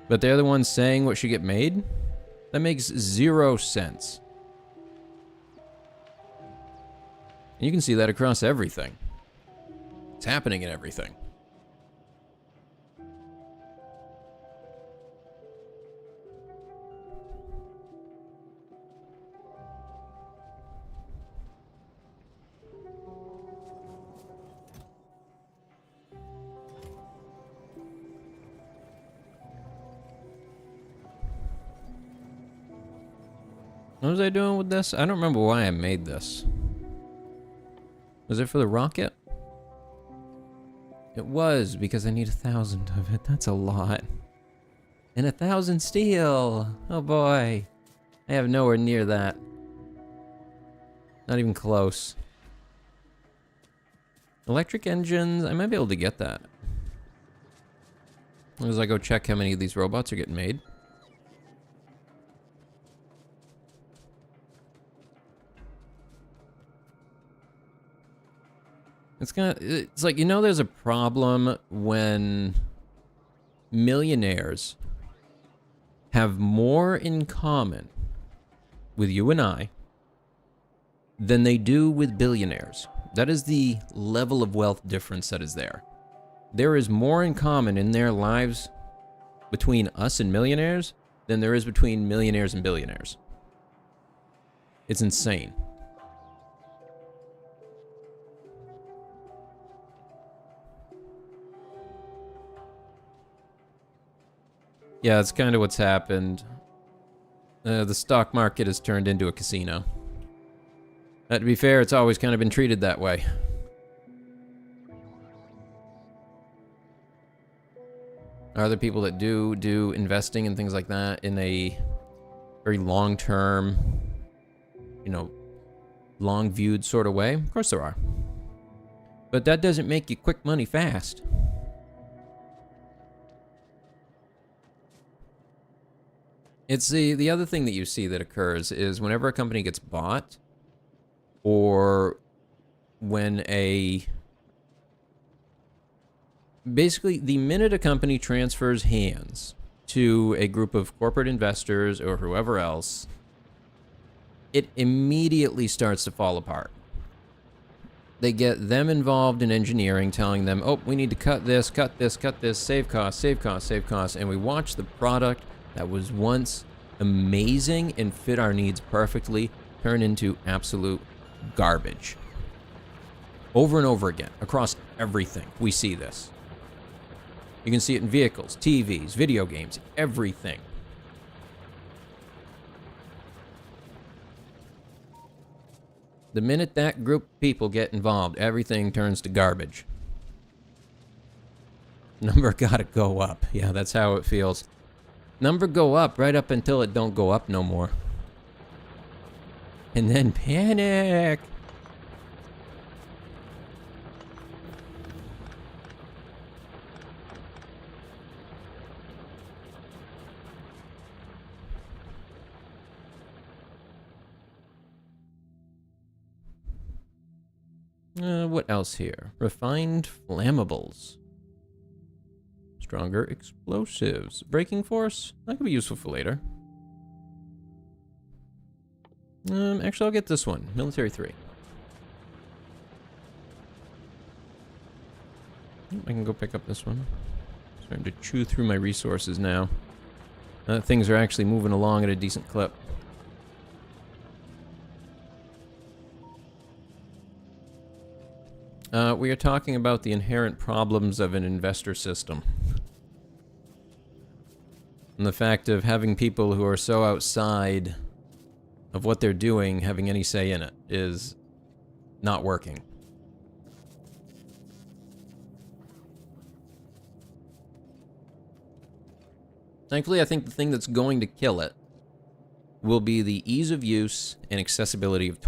But they're the ones saying what should get made? That makes 0 sense. And you can see that across everything. It's happening in everything. What was I doing with this? I don't remember why I made this. Was it for the rocket? It was, because I need 1,000 of it. That's a lot. And 1,000 steel! Oh boy. I have nowhere near that. Not even close. Electric engines, I might be able to get that. As I go check how many of these robots are getting made. It's like, you know, there's a problem when millionaires have more in common with you and I than they do with billionaires. That is the level of wealth difference that is there. There is more in common in their lives between us and millionaires than there is between millionaires and billionaires. It's insane. Yeah, that's kind of what's happened. The stock market has turned into a casino. To be fair, it's always kind of been treated that way. Are there people that do investing and things like that in a very long-term, you know, long-viewed sort of way? Of course there are. But that doesn't make you quick money fast. It's the other thing that you see that occurs is whenever a company gets bought, or when basically the minute a company transfers hands to a group of corporate investors or whoever else, it immediately starts to fall apart. They get them involved in engineering, telling them, oh, we need to cut this, save costs, and we watch the product that was once amazing and fit our needs perfectly turn into absolute garbage. Over and over again, across everything, we see this. You can see it in vehicles, TVs, video games, everything. The minute that group of people get involved, everything turns to garbage. Number gotta go up. Yeah, that's how it feels. Number go up right up until it don't go up no more. And then panic. What else here? Refined flammables. Stronger explosives. Braking force? That could be useful for later. Actually, I'll get this one. Military 3. I can go pick up this one. Starting to chew through my resources now. Things are actually moving along at a decent clip. We are talking about the inherent problems of an investor system. And the fact of having people who are so outside of what they're doing having any say in it is not working. Thankfully, I think the thing that's going to kill it will be the ease of use and accessibility of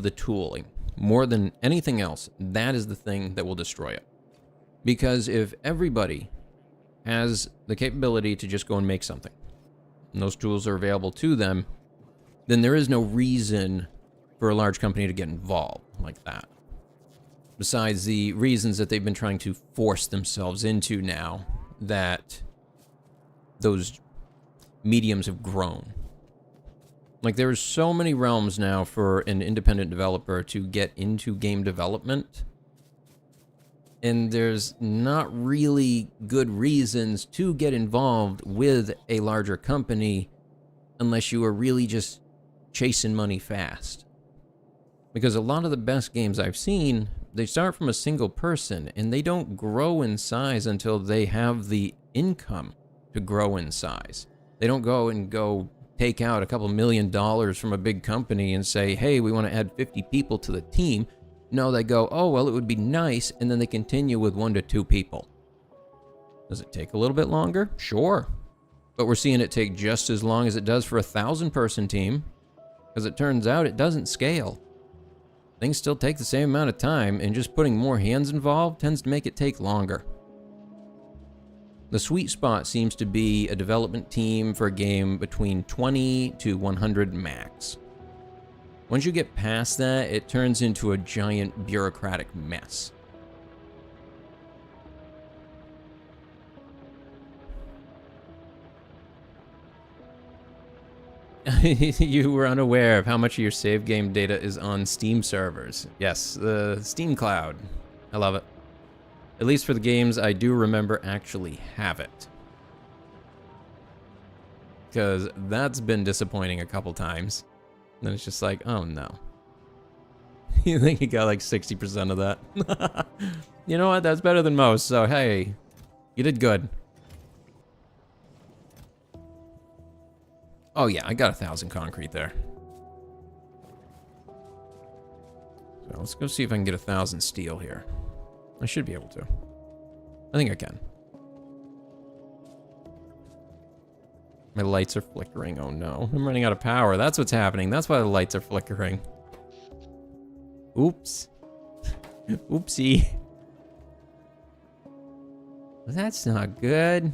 the tooling. More than anything else, that is the thing that will destroy it. Because if everybody has the capability to just go and make something, and those tools are available to them, then there is no reason for a large company to get involved like that. Besides the reasons that they've been trying to force themselves into now that those mediums have grown. Like, there are so many realms now for an independent developer to get into game development, and there's not really good reasons to get involved with a larger company unless you are really just chasing money fast. Because a lot of the best games I've seen, they start from a single person, and they don't grow in size until they have the income to grow in size. They don't go take out a couple $1 million from a big company and say, hey, we want to add 50 people to the team. No, they go, oh, well, it would be nice, and then they continue with 1 to 2 people. Does it take a little bit longer? Sure. But we're seeing it take just as long as it does for a 1,000-person team, because it turns out it doesn't scale. Things still take the same amount of time, and just putting more hands involved tends to make it take longer. The sweet spot seems to be a development team for a game between 20 to 100 max. Once you get past that, it turns into a giant bureaucratic mess. You were unaware of how much of your save game data is on Steam servers. Yes, the Steam Cloud. I love it. At least for the games I do remember actually have it. Because that's been disappointing a couple times. And then it's just like, oh no. You think you got like 60% of that? You know what? That's better than most, so hey, you did good. Oh yeah, I got 1,000 concrete there. So let's go see if I can get 1,000 steel here. I should be able to. I think I can. My lights are flickering. Oh no, I'm running out of power. That's what's happening. That's why the lights are flickering. Oops. Oopsie. Well, that's not good.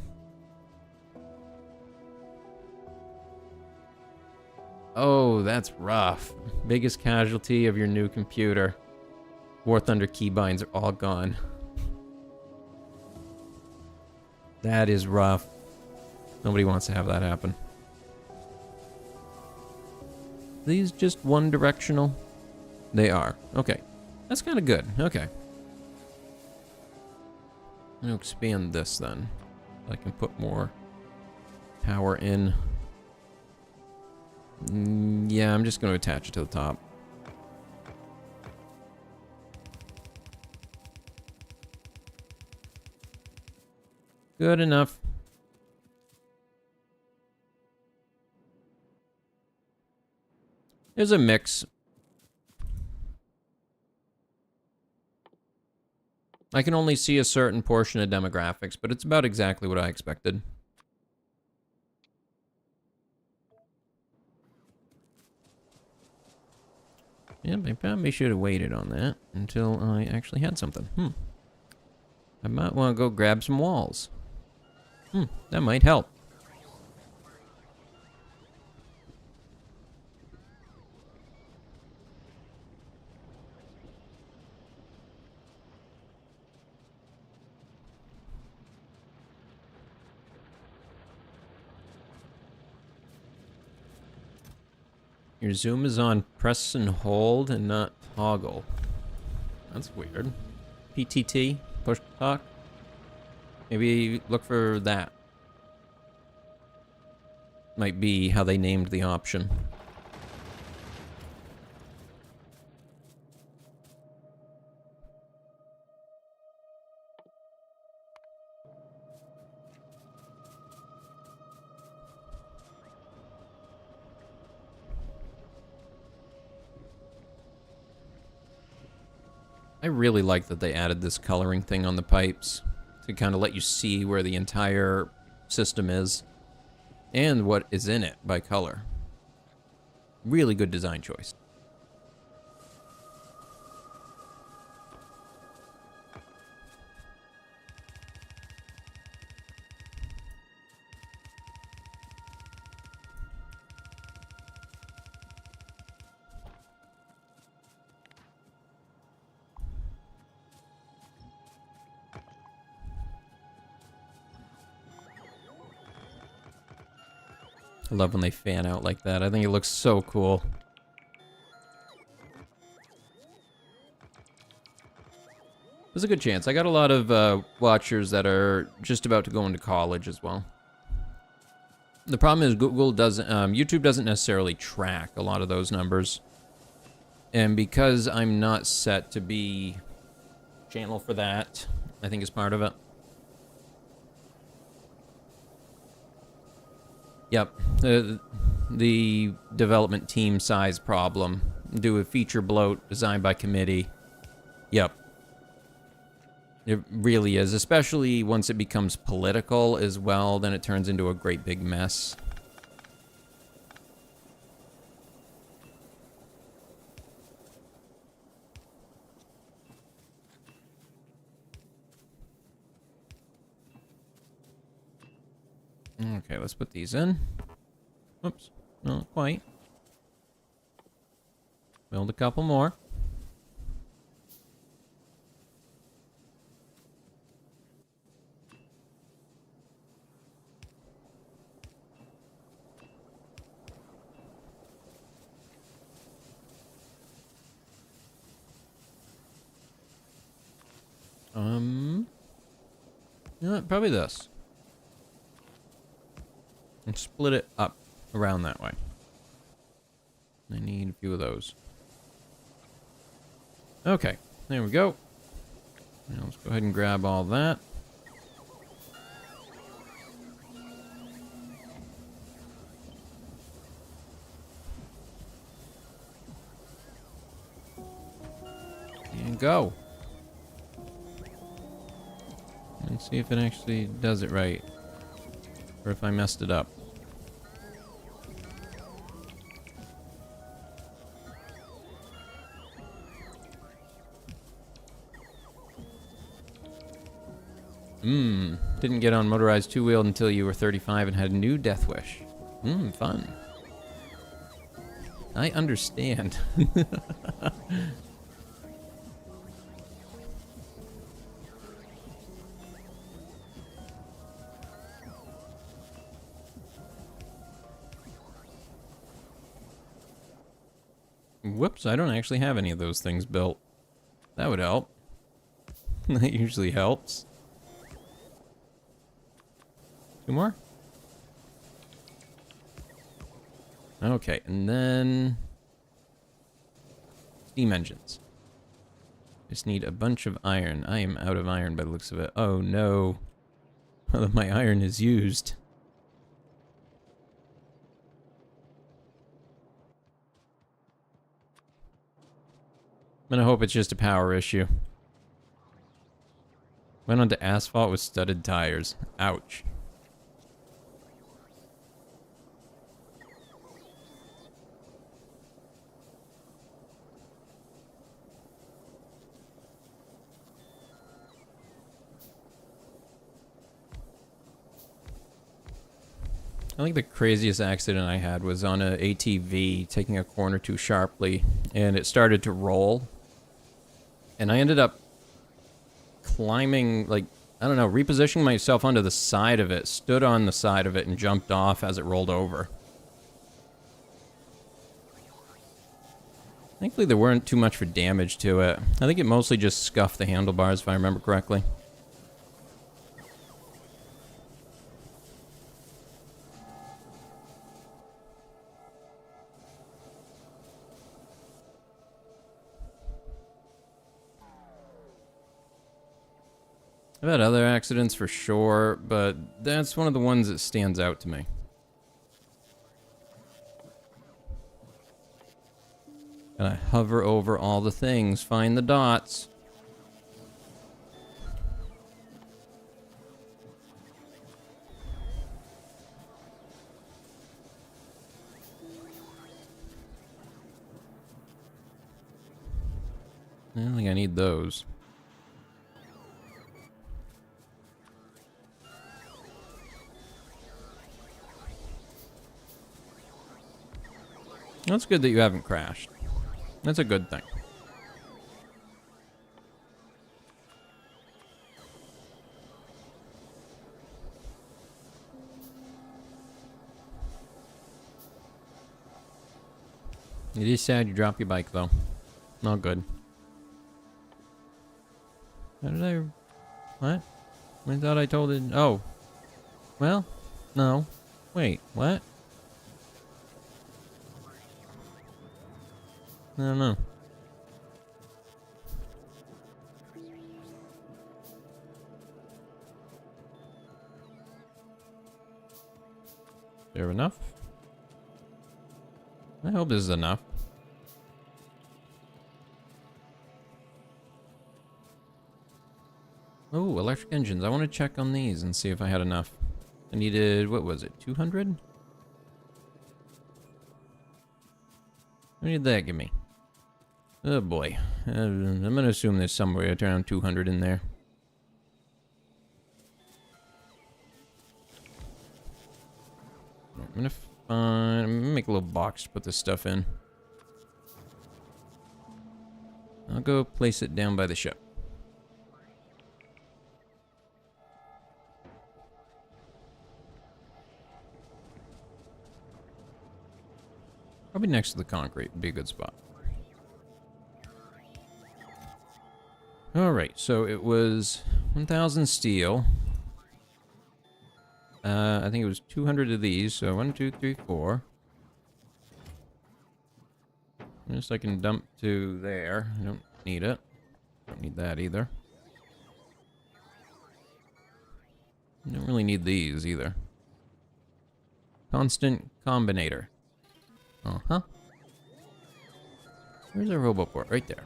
Oh, that's rough. Biggest casualty of your new computer. War Thunder keybinds are all gone. That is rough. Nobody wants to have that happen. These just one directional? They are. Okay. That's kind of good. Okay. I'm going to expand this then. I can put more power in. Yeah, I'm just going to attach it to the top. Good enough. There's a mix. I can only see a certain portion of demographics, but it's about exactly what I expected. Yeah, I probably should have waited on that until I actually had something. I might want to go grab some walls. That might help. Your zoom is on press and hold and not toggle. That's weird. PTT, push to talk. Maybe look for that. Might be how they named the option. I really like that they added this coloring thing on the pipes to kind of let you see where the entire system is and what is in it by color. Really good design choice. I love when they fan out like that. I think it looks so cool. There's a good chance. I got a lot of watchers that are just about to go into college as well. The problem is Google doesn't, YouTube doesn't necessarily track a lot of those numbers. And because I'm not set to be channel for that, I think is part of it. Yep, the development team size problem. Do a feature bloat designed by committee. Yep. It really is, especially once it becomes political as well, then it turns into a great big mess. Okay, let's put these in. Oops, not quite. Build a couple more. You know what? Probably this. And split it up around that way. I need a few of those. Okay, there we go. Now let's go ahead and grab all that. And go. Let's see if it actually does it right. Or if I messed it up. Didn't get on motorized two-wheeled until you were 35 and had a new death wish. Fun. I understand. Whoops, I don't actually have any of those things built. That would help. That usually helps. Two more? Okay, and then... steam engines. Just need a bunch of iron. I am out of iron by the looks of it. Oh no. My iron is used. I'm gonna hope it's just a power issue. Went onto asphalt with studded tires. Ouch. I think the craziest accident I had was on a ATV taking a corner too sharply, and it started to roll. And I ended up climbing, like, I don't know, repositioning myself onto the side of it, stood on the side of it, and jumped off as it rolled over. Thankfully, there weren't too much for damage to it. I think it mostly just scuffed the handlebars, if I remember correctly. I've had other accidents for sure, but that's one of the ones that stands out to me. And I hover over all the things, find the dots. I don't think I need those. That's good that you haven't crashed. That's a good thing. It is sad you dropped your bike, though. Not good. How did I... What? I thought I told it... Oh. Well, no. Wait, what? I don't know. There enough? I hope this is enough. Oh, electric engines. I want to check on these and see if I had enough. I needed, what was it, 200? What did that give me? Oh boy. I'm going to assume there's somewhere around 200 in there. I'm gonna make a little box to put this stuff in. I'll go place it down by the ship. Probably next to the concrete would be a good spot. Alright, so it was 1,000 steel, I think it was 200 of these. So 1, 2, 3, 4. Just I can dump to there. I don't need it. Don't need that either. I don't really need these either. Constant combinator. Uh-huh. Where's our roboport? Right there.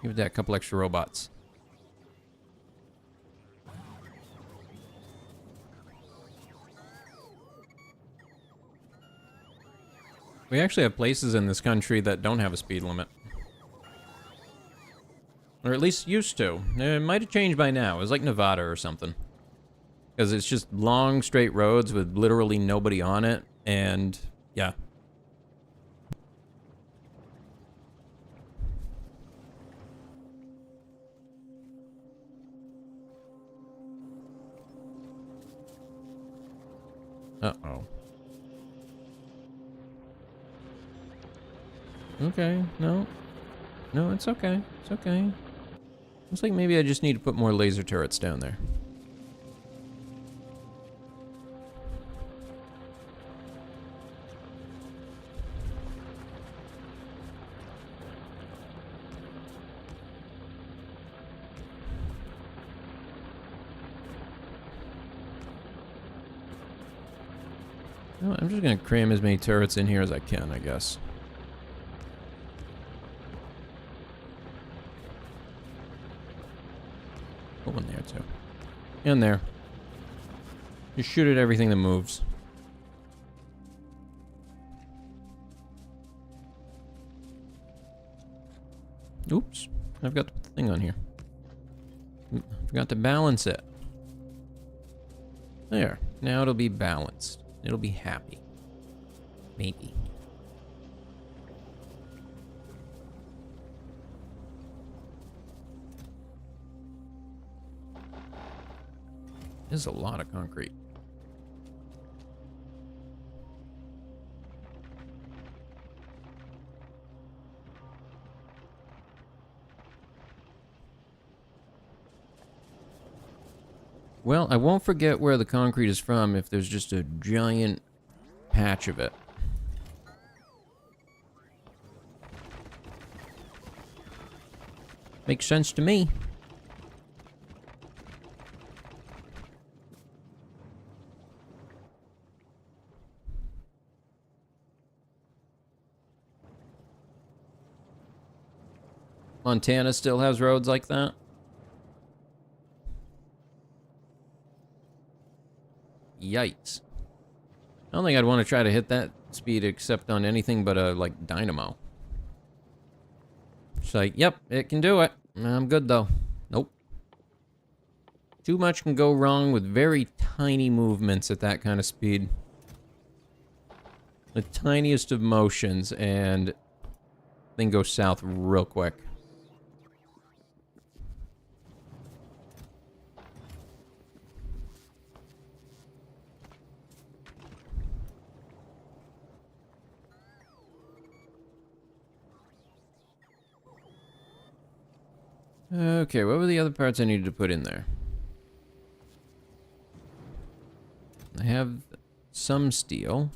Give that a couple extra robots. We actually have places in this country that don't have a speed limit. Or at least used to. It might have changed by now. It was like Nevada or something. Because it's just long, straight roads with literally nobody on it. And, yeah. Uh-oh. Okay, no. No, it's okay. It's okay. Looks like maybe I just need to put more laser turrets down there. No, I'm just gonna cram as many turrets in here as I can, I guess. Put one there too. And there. Just shoot at everything that moves. Oops. I've got the thing on here. Forgot to balance it. There. Now it'll be balanced. It'll be happy. Maybe. This is a lot of concrete. Well, I won't forget where the concrete is from if there's just a giant patch of it. Makes sense to me. Montana still has roads like that? Yikes. I don't think I'd want to try to hit that speed except on anything but a, like, dynamo. It's like, yep, it can do it. I'm good, though. Nope. Too much can go wrong with very tiny movements at that kind of speed. The tiniest of motions, and thing goes south real quick. Okay, what were the other parts I needed to put in there? I have some steel.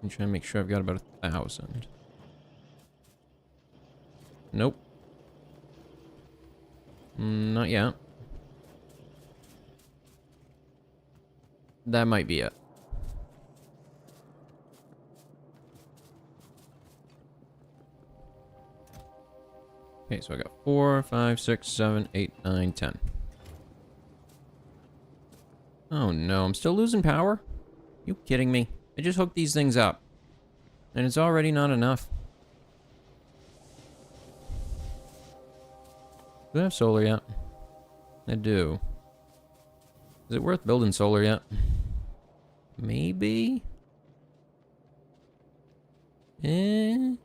I'm trying to make sure I've got about 1,000. Nope. Not yet. That might be it. Okay, so I got 4, 5, 6, 7, 8, 9, 10. Oh no, I'm still losing power? You kidding me? I just hooked these things up. And it's already not enough. Do I have solar yet? I do. Is it worth building solar yet? Maybe? The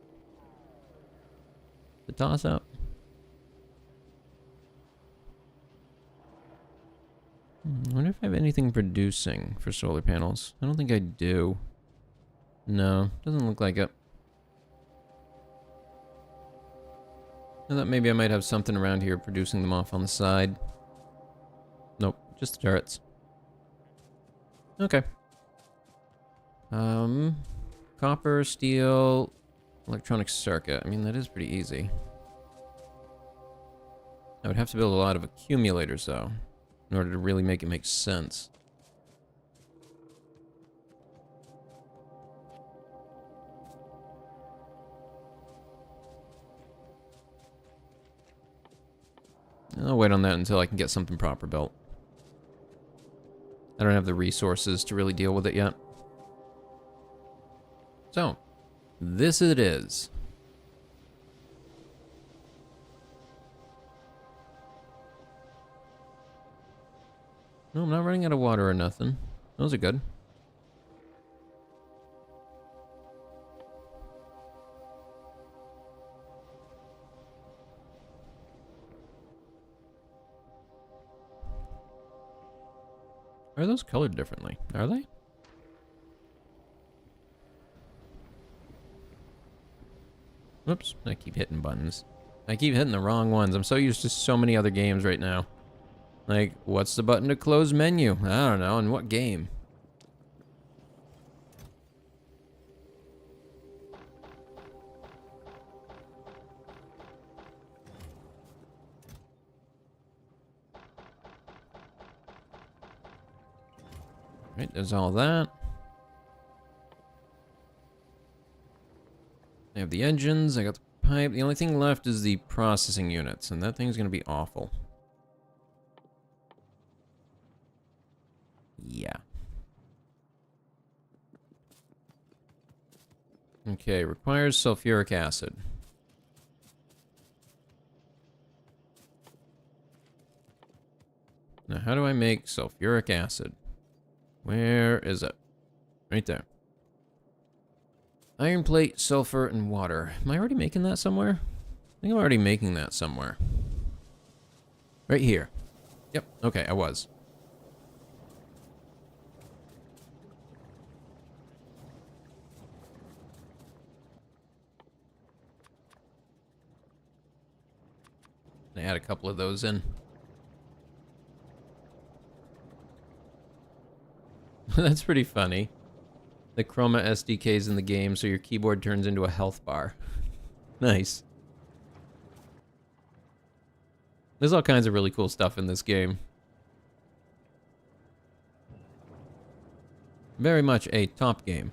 toss up. I wonder if I have anything producing for solar panels. I don't think I do. No, doesn't look like it. I thought maybe I might have something around here producing them off on the side. Nope, just the turrets. Okay. Copper, steel, electronic circuit. I mean, that is pretty easy. I would have to build a lot of accumulators, though, in order to really make it make sense. I'll wait on that until I can get something proper built. I don't have the resources to really deal with it yet. So, this it is. No, I'm not running out of water or nothing. Those are good. Are those colored differently? Are they? Whoops, I keep hitting buttons. I keep hitting the wrong ones. I'm so used to so many other games right now. Like, what's the button to close menu? I don't know, in what game? Right, there's all that. I have the engines, I got the pipe. The only thing left is the processing units, and that thing's gonna be awful. Yeah. Okay, requires sulfuric acid. Now, how do I make sulfuric acid? Where is it? Right there. Iron plate, sulfur, and water. Am I already making that somewhere? I think I'm already making that somewhere. Right here. Yep, okay, I was. I add a couple of those in. That's pretty funny. The Chroma SDK's in the game, so your keyboard turns into a health bar. Nice. There's all kinds of really cool stuff in this game. Very much a top game.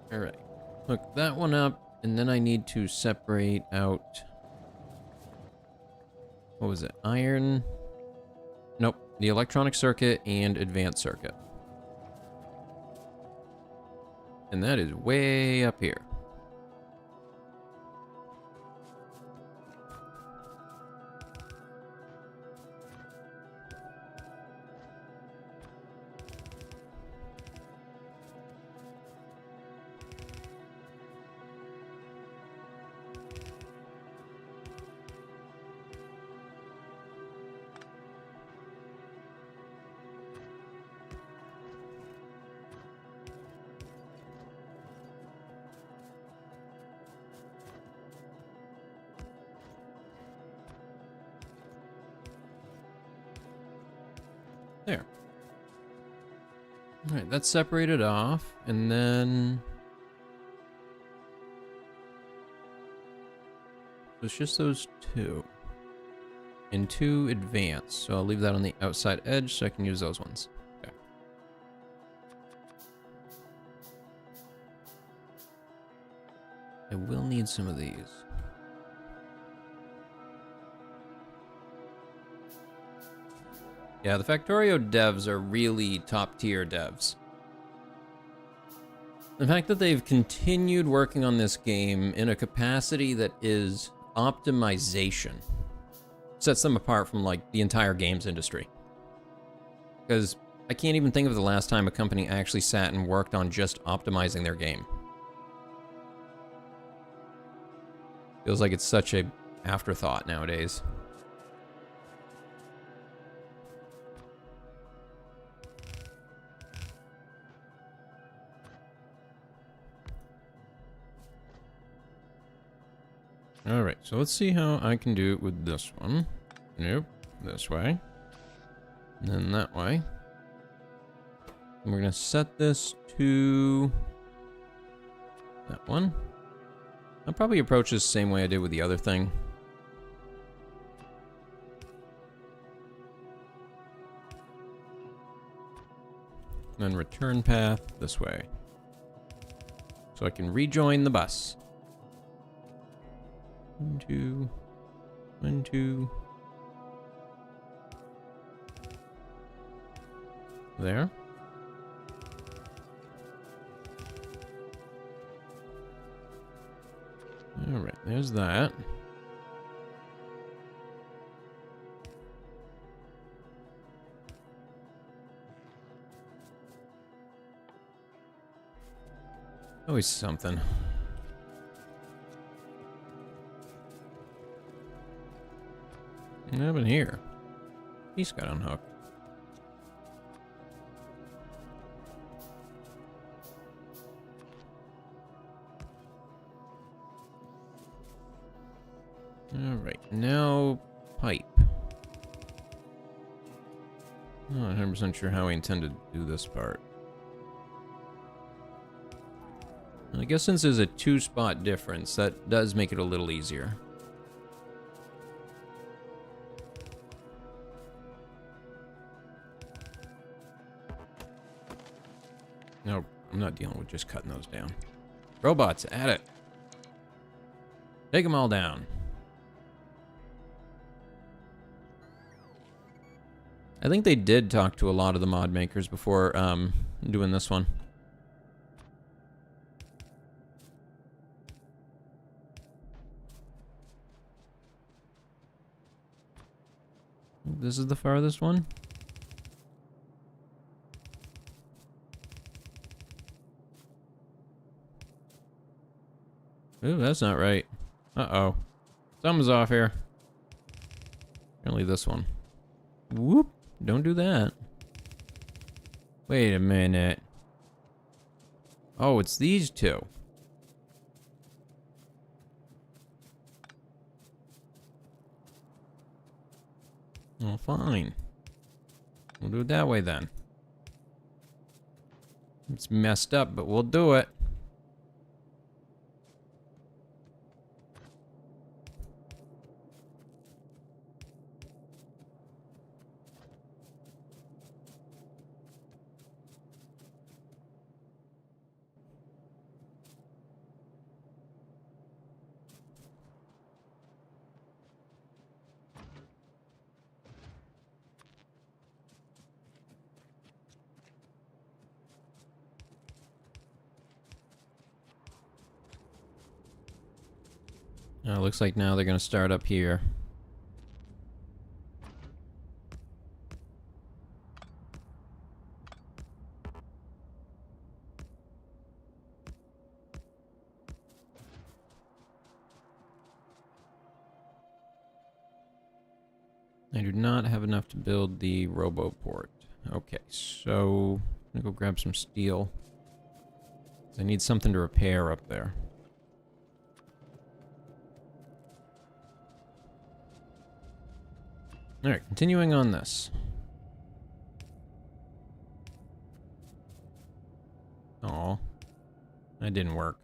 Alright. Hook that one up, and then I need to separate out... What was it? Iron... Nope. The electronic circuit and advanced circuit. And that is way up here. There. Alright, that's separated off, and then... It's just those two. And two advanced, so I'll leave that on the outside edge so I can use those ones. Okay. I will need some of these. Yeah, the Factorio devs are really top-tier devs. The fact that they've continued working on this game in a capacity that is optimization sets them apart from, like, the entire games industry. Because I can't even think of the last time a company actually sat and worked on just optimizing their game. Feels like it's such a afterthought nowadays. Alright, so let's see how I can do it with this one. Nope, this way. And then that way. And we're gonna set this to that one. I'll probably approach this the same way I did with the other thing. Then return path this way. So I can rejoin the bus. 1, 2, 1, 2. There. Alright, there's that. Always something. What happened here? Piece got unhooked. Alright, now pipe. Not 100% sure how I intended to do this part. I guess since there's a 2-spot difference, that does make it a little easier. No, I'm not dealing with just cutting those down. Robots, at it. Take them all down. I think they did talk to a lot of the mod makers before doing this one. This is the farthest one. Ooh, that's not right. Uh-oh. Something's off here. Apparently this one. Whoop. Don't do that. Wait a minute. Oh, it's these two. Well, fine. We'll do it that way then. It's messed up, but we'll do it. Looks like now they're going to start up here. I do not have enough to build the robo port. Okay, so I'm going to go grab some steel. I need something to repair up there. Alright, continuing on this. Oh, that didn't work.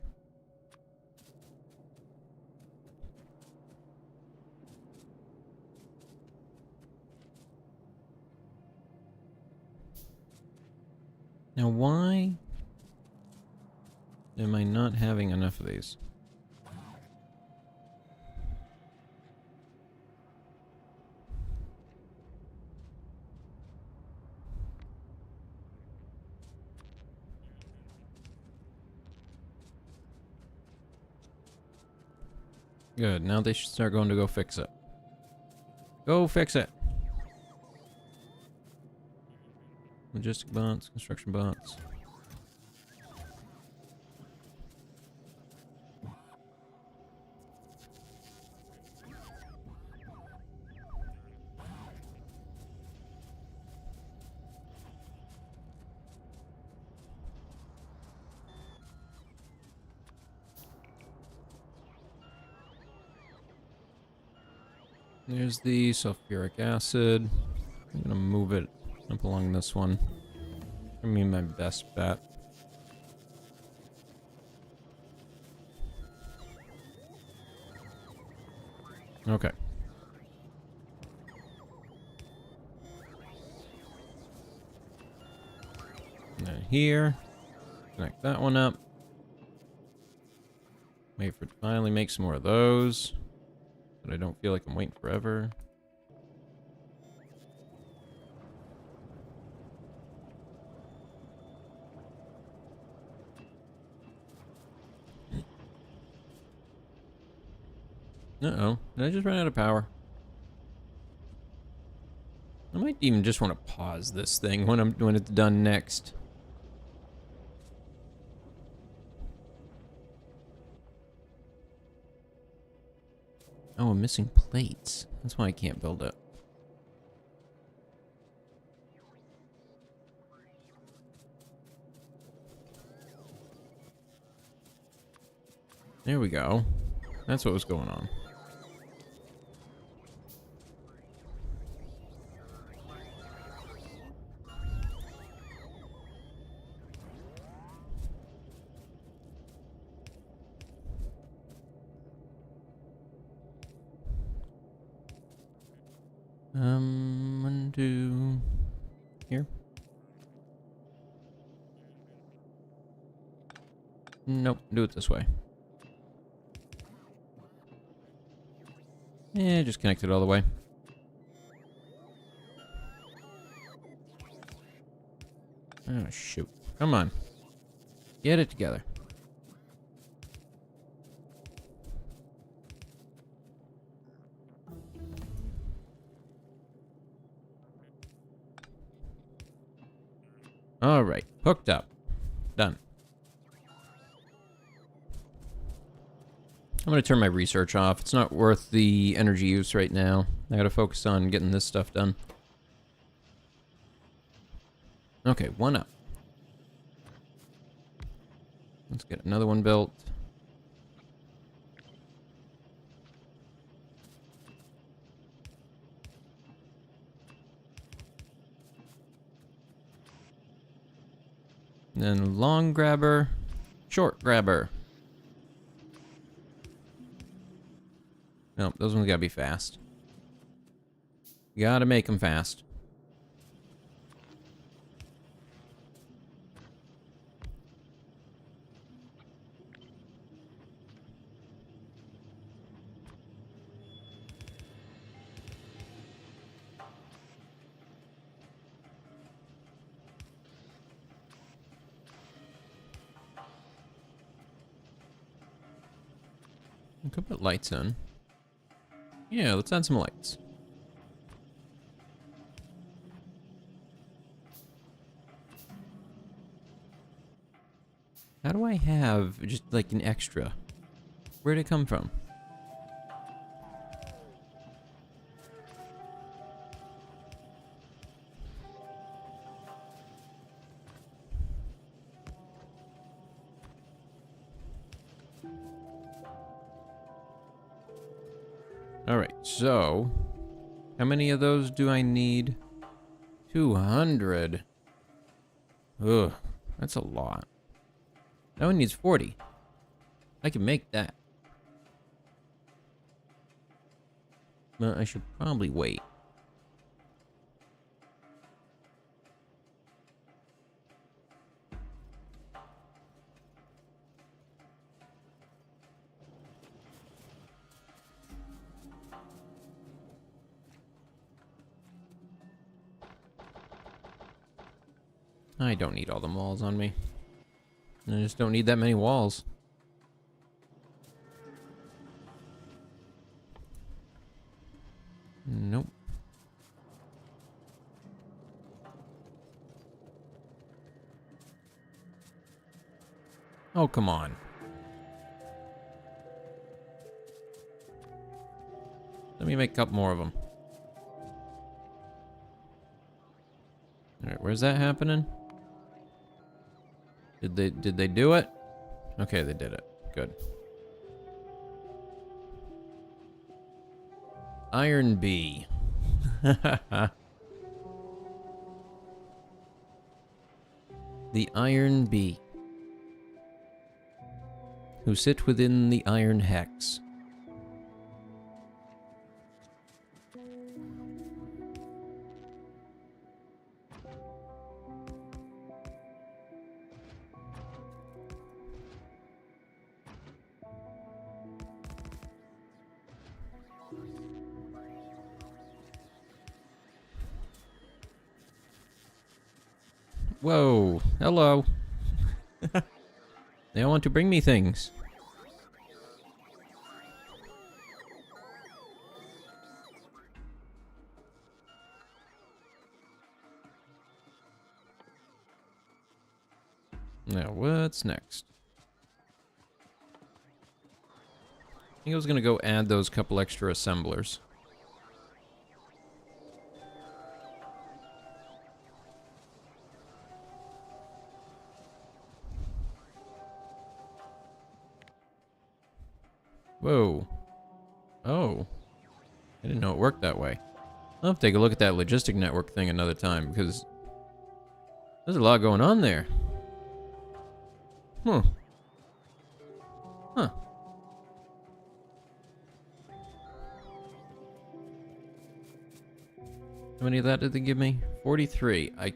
Now why am I not having enough of these? Good, now they should start going to go fix it. Go fix it! Logistic bots, construction bots. There's the sulfuric acid. I'm gonna move it up along this one. Gonna be my best bet. Okay. And then here, connect that one up. Wait for it to finally make some more of those. But I don't feel like I'm waiting forever. Uh-oh. Did I just run out of power? I might even just want to pause this thing when it's done next. Oh, I'm missing plates. That's why I can't build it. There we go. That's what was going on. Undo here. Nope, do it this way. Yeah, just connect it all the way. Oh, shoot. Come on. Get it together. All right, hooked up. Done. I'm going to turn my research off. It's not worth the energy use right now. I got to focus on getting this stuff done. Okay, one up. Let's get another one built. Then long grabber, short grabber. Nope, those ones gotta be fast. You gotta make them fast. I could put lights in. Yeah, let's add some lights. How do I have just like an extra? Where'd it come from? Alright, so how many of those do I need? 200. Ugh, that's a lot. That one needs 40. I can make that. But I should probably wait. I don't need all the walls on me. I just don't need that many walls. Nope. Oh, come on. Let me make a couple more of them. Alright, where's that happening? Did they do it? Okay, they did it. Good. Iron bee. The iron bee. Who sit within the iron hex. Whoa, hello. They all want to bring me things. Now, what's next? I think I was gonna go add those couple extra assemblers. Whoa. Oh. I didn't know it worked that way. I'll have to take a look at that logistic network thing another time, because there's a lot going on there. Huh. Huh. How many of that did they give me? 43. I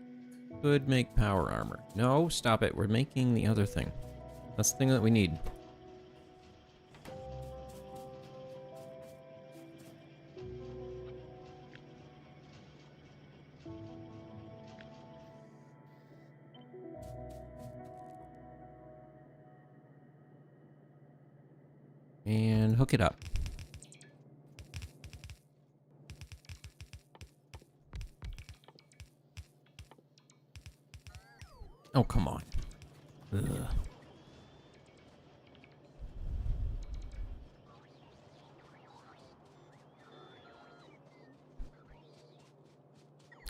could make power armor. No, stop it. We're making the other thing. That's the thing that we need. And hook it up. Oh, come on. Ugh.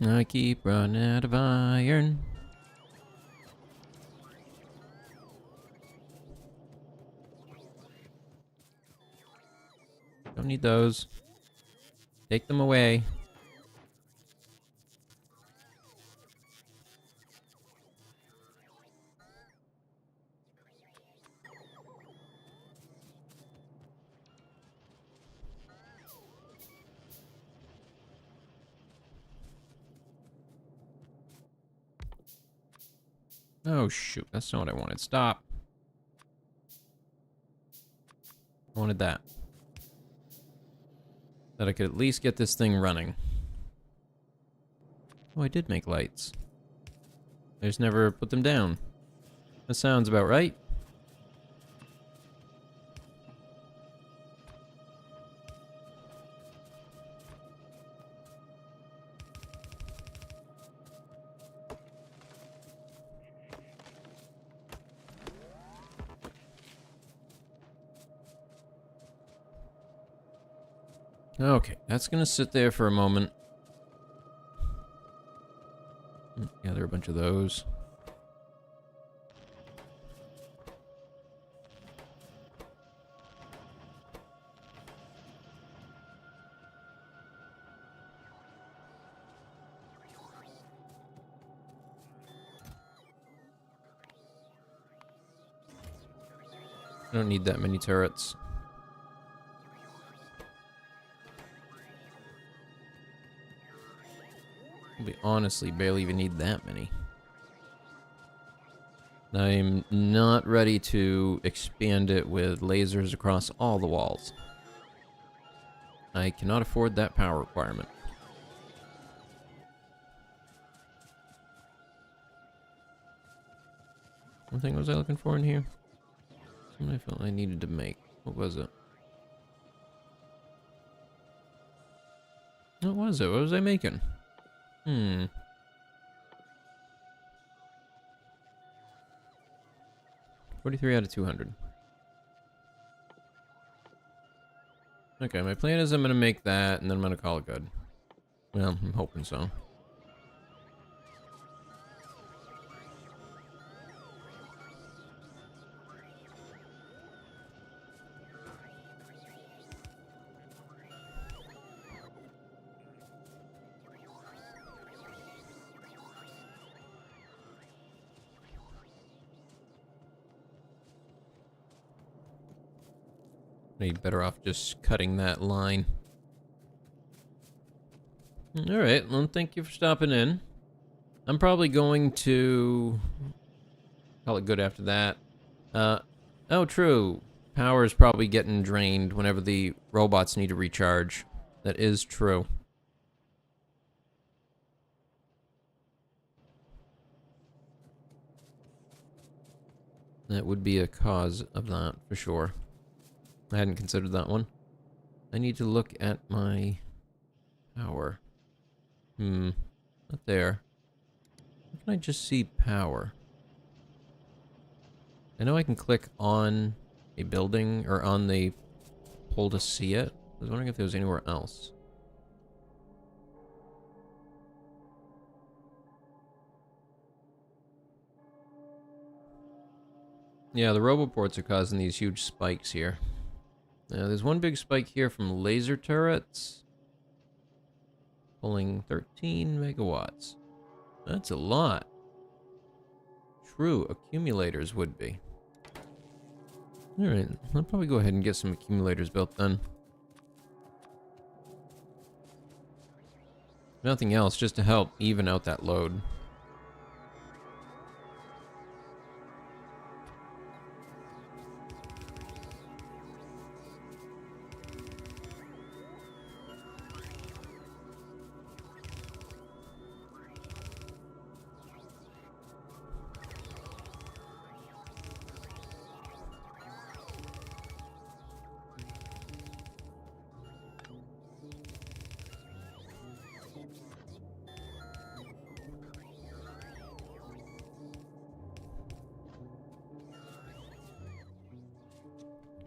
I keep running out of iron. Don't need those. Take them away. Oh, shoot. That's not what I wanted. Stop. I wanted that. That I could at least get this thing running. Oh, I did make lights. I just never put them down. That sounds about right. Okay, that's gonna sit there for a moment. Gather a bunch of those. I don't need that many turrets. We honestly barely even need that many. I'm not ready to expand it with lasers across all the walls. I cannot afford that power requirement. What thing was I looking for in here? Something I felt I needed to make. What was it? What was it? What was I making? 43 out of 200. Okay, my plan is I'm gonna make that, and then I'm gonna call it good. Well, I'm hoping so. Maybe better off just cutting that line. Alright, well, thank you for stopping in. I'm probably going to call it good after that. Oh, true. Power is probably getting drained whenever the robots need to recharge. That is true. That would be a cause of that, for sure. I hadn't considered that one. I need to look at my power. Not there. How can I just see power? I know I can click on a building, or on the pole to see it. I was wondering if there was anywhere else. Yeah, the roboports are causing these huge spikes here. There's one big spike here from laser turrets. Pulling 13 megawatts. That's a lot. True, accumulators would be. Alright, I'll probably go ahead and get some accumulators built then. Nothing else, just to help even out that load.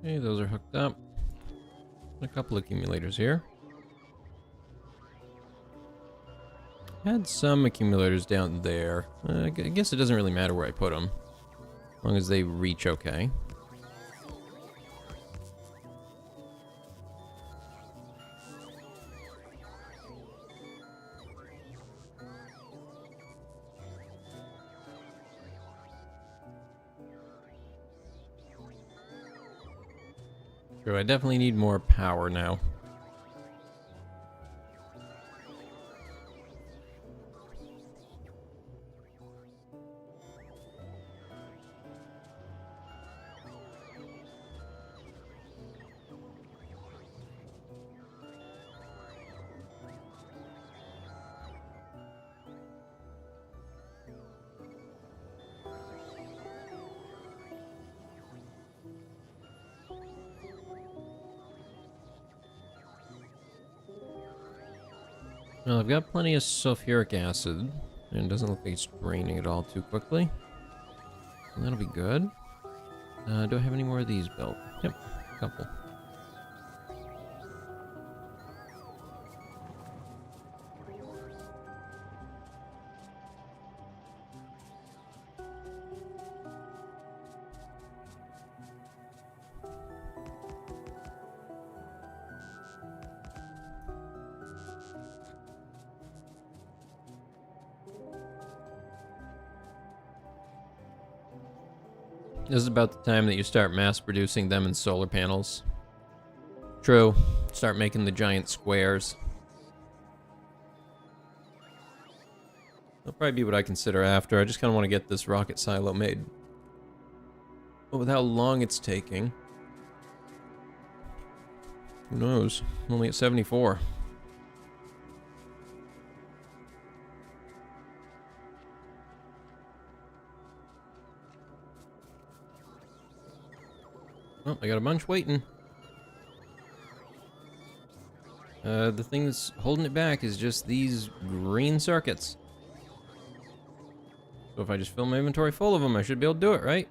Okay, those are hooked up. A couple accumulators here. Had some accumulators down there. I guess it doesn't really matter where I put them, as long as they reach okay. True, I definitely need more power now. Well, I've got plenty of sulfuric acid, and it doesn't look like it's draining at all too quickly. So that'll be good. Do I have any more of these built? Yep, a couple. This is about the time that you start mass producing them in solar panels. True. Start making the giant squares. That'll probably be what I consider after. I just kind of want to get this rocket silo made. But with how long it's taking, who knows? I'm only at 74. Oh, I got a bunch waiting. The thing that's holding it back is just these green circuits. So if I just fill my inventory full of them, I should be able to do it, right?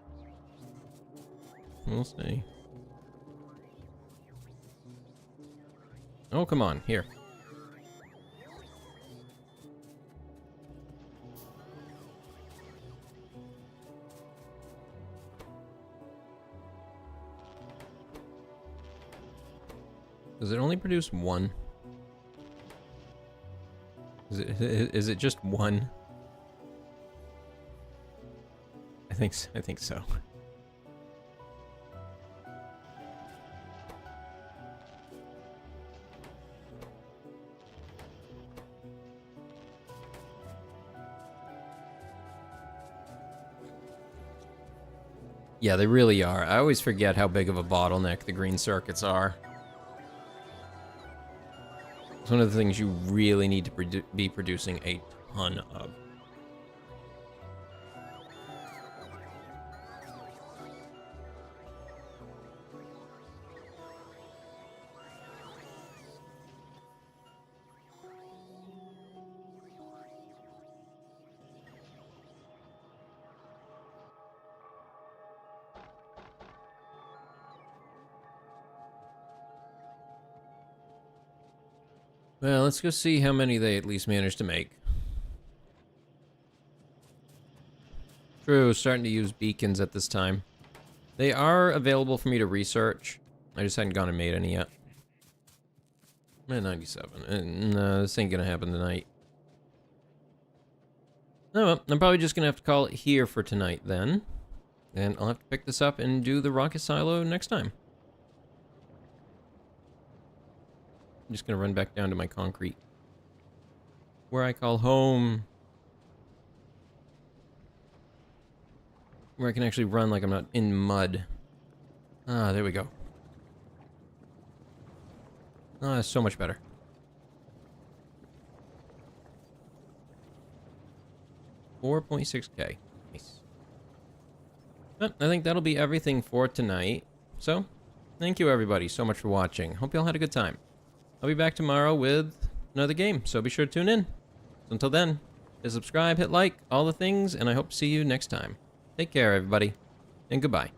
We'll see. Oh, come on, here. Does it only produce one? Is it just one? I think so. Yeah, they really are. I always forget how big of a bottleneck the green circuits are. It's one of the things you really need to be producing a ton of. Well, let's go see how many they at least managed to make. True, starting to use beacons at this time. They are available for me to research. I just hadn't gone and made any yet. I'm at 97. No, this ain't gonna happen tonight. Oh well, I'm probably just gonna have to call it here for tonight then. And I'll have to pick this up and do the rocket silo next time. I'm just gonna run back down to my concrete. Where I call home. Where I can actually run like I'm not in mud. Ah, there we go. Ah, that's so much better. $4.6K. Nice. But I think that'll be everything for tonight. So, thank you everybody so much for watching. Hope you all had a good time. I'll be back tomorrow with another game, so be sure to tune in. So until then, hit subscribe, hit like, all the things, and I hope to see you next time. Take care, everybody, and goodbye.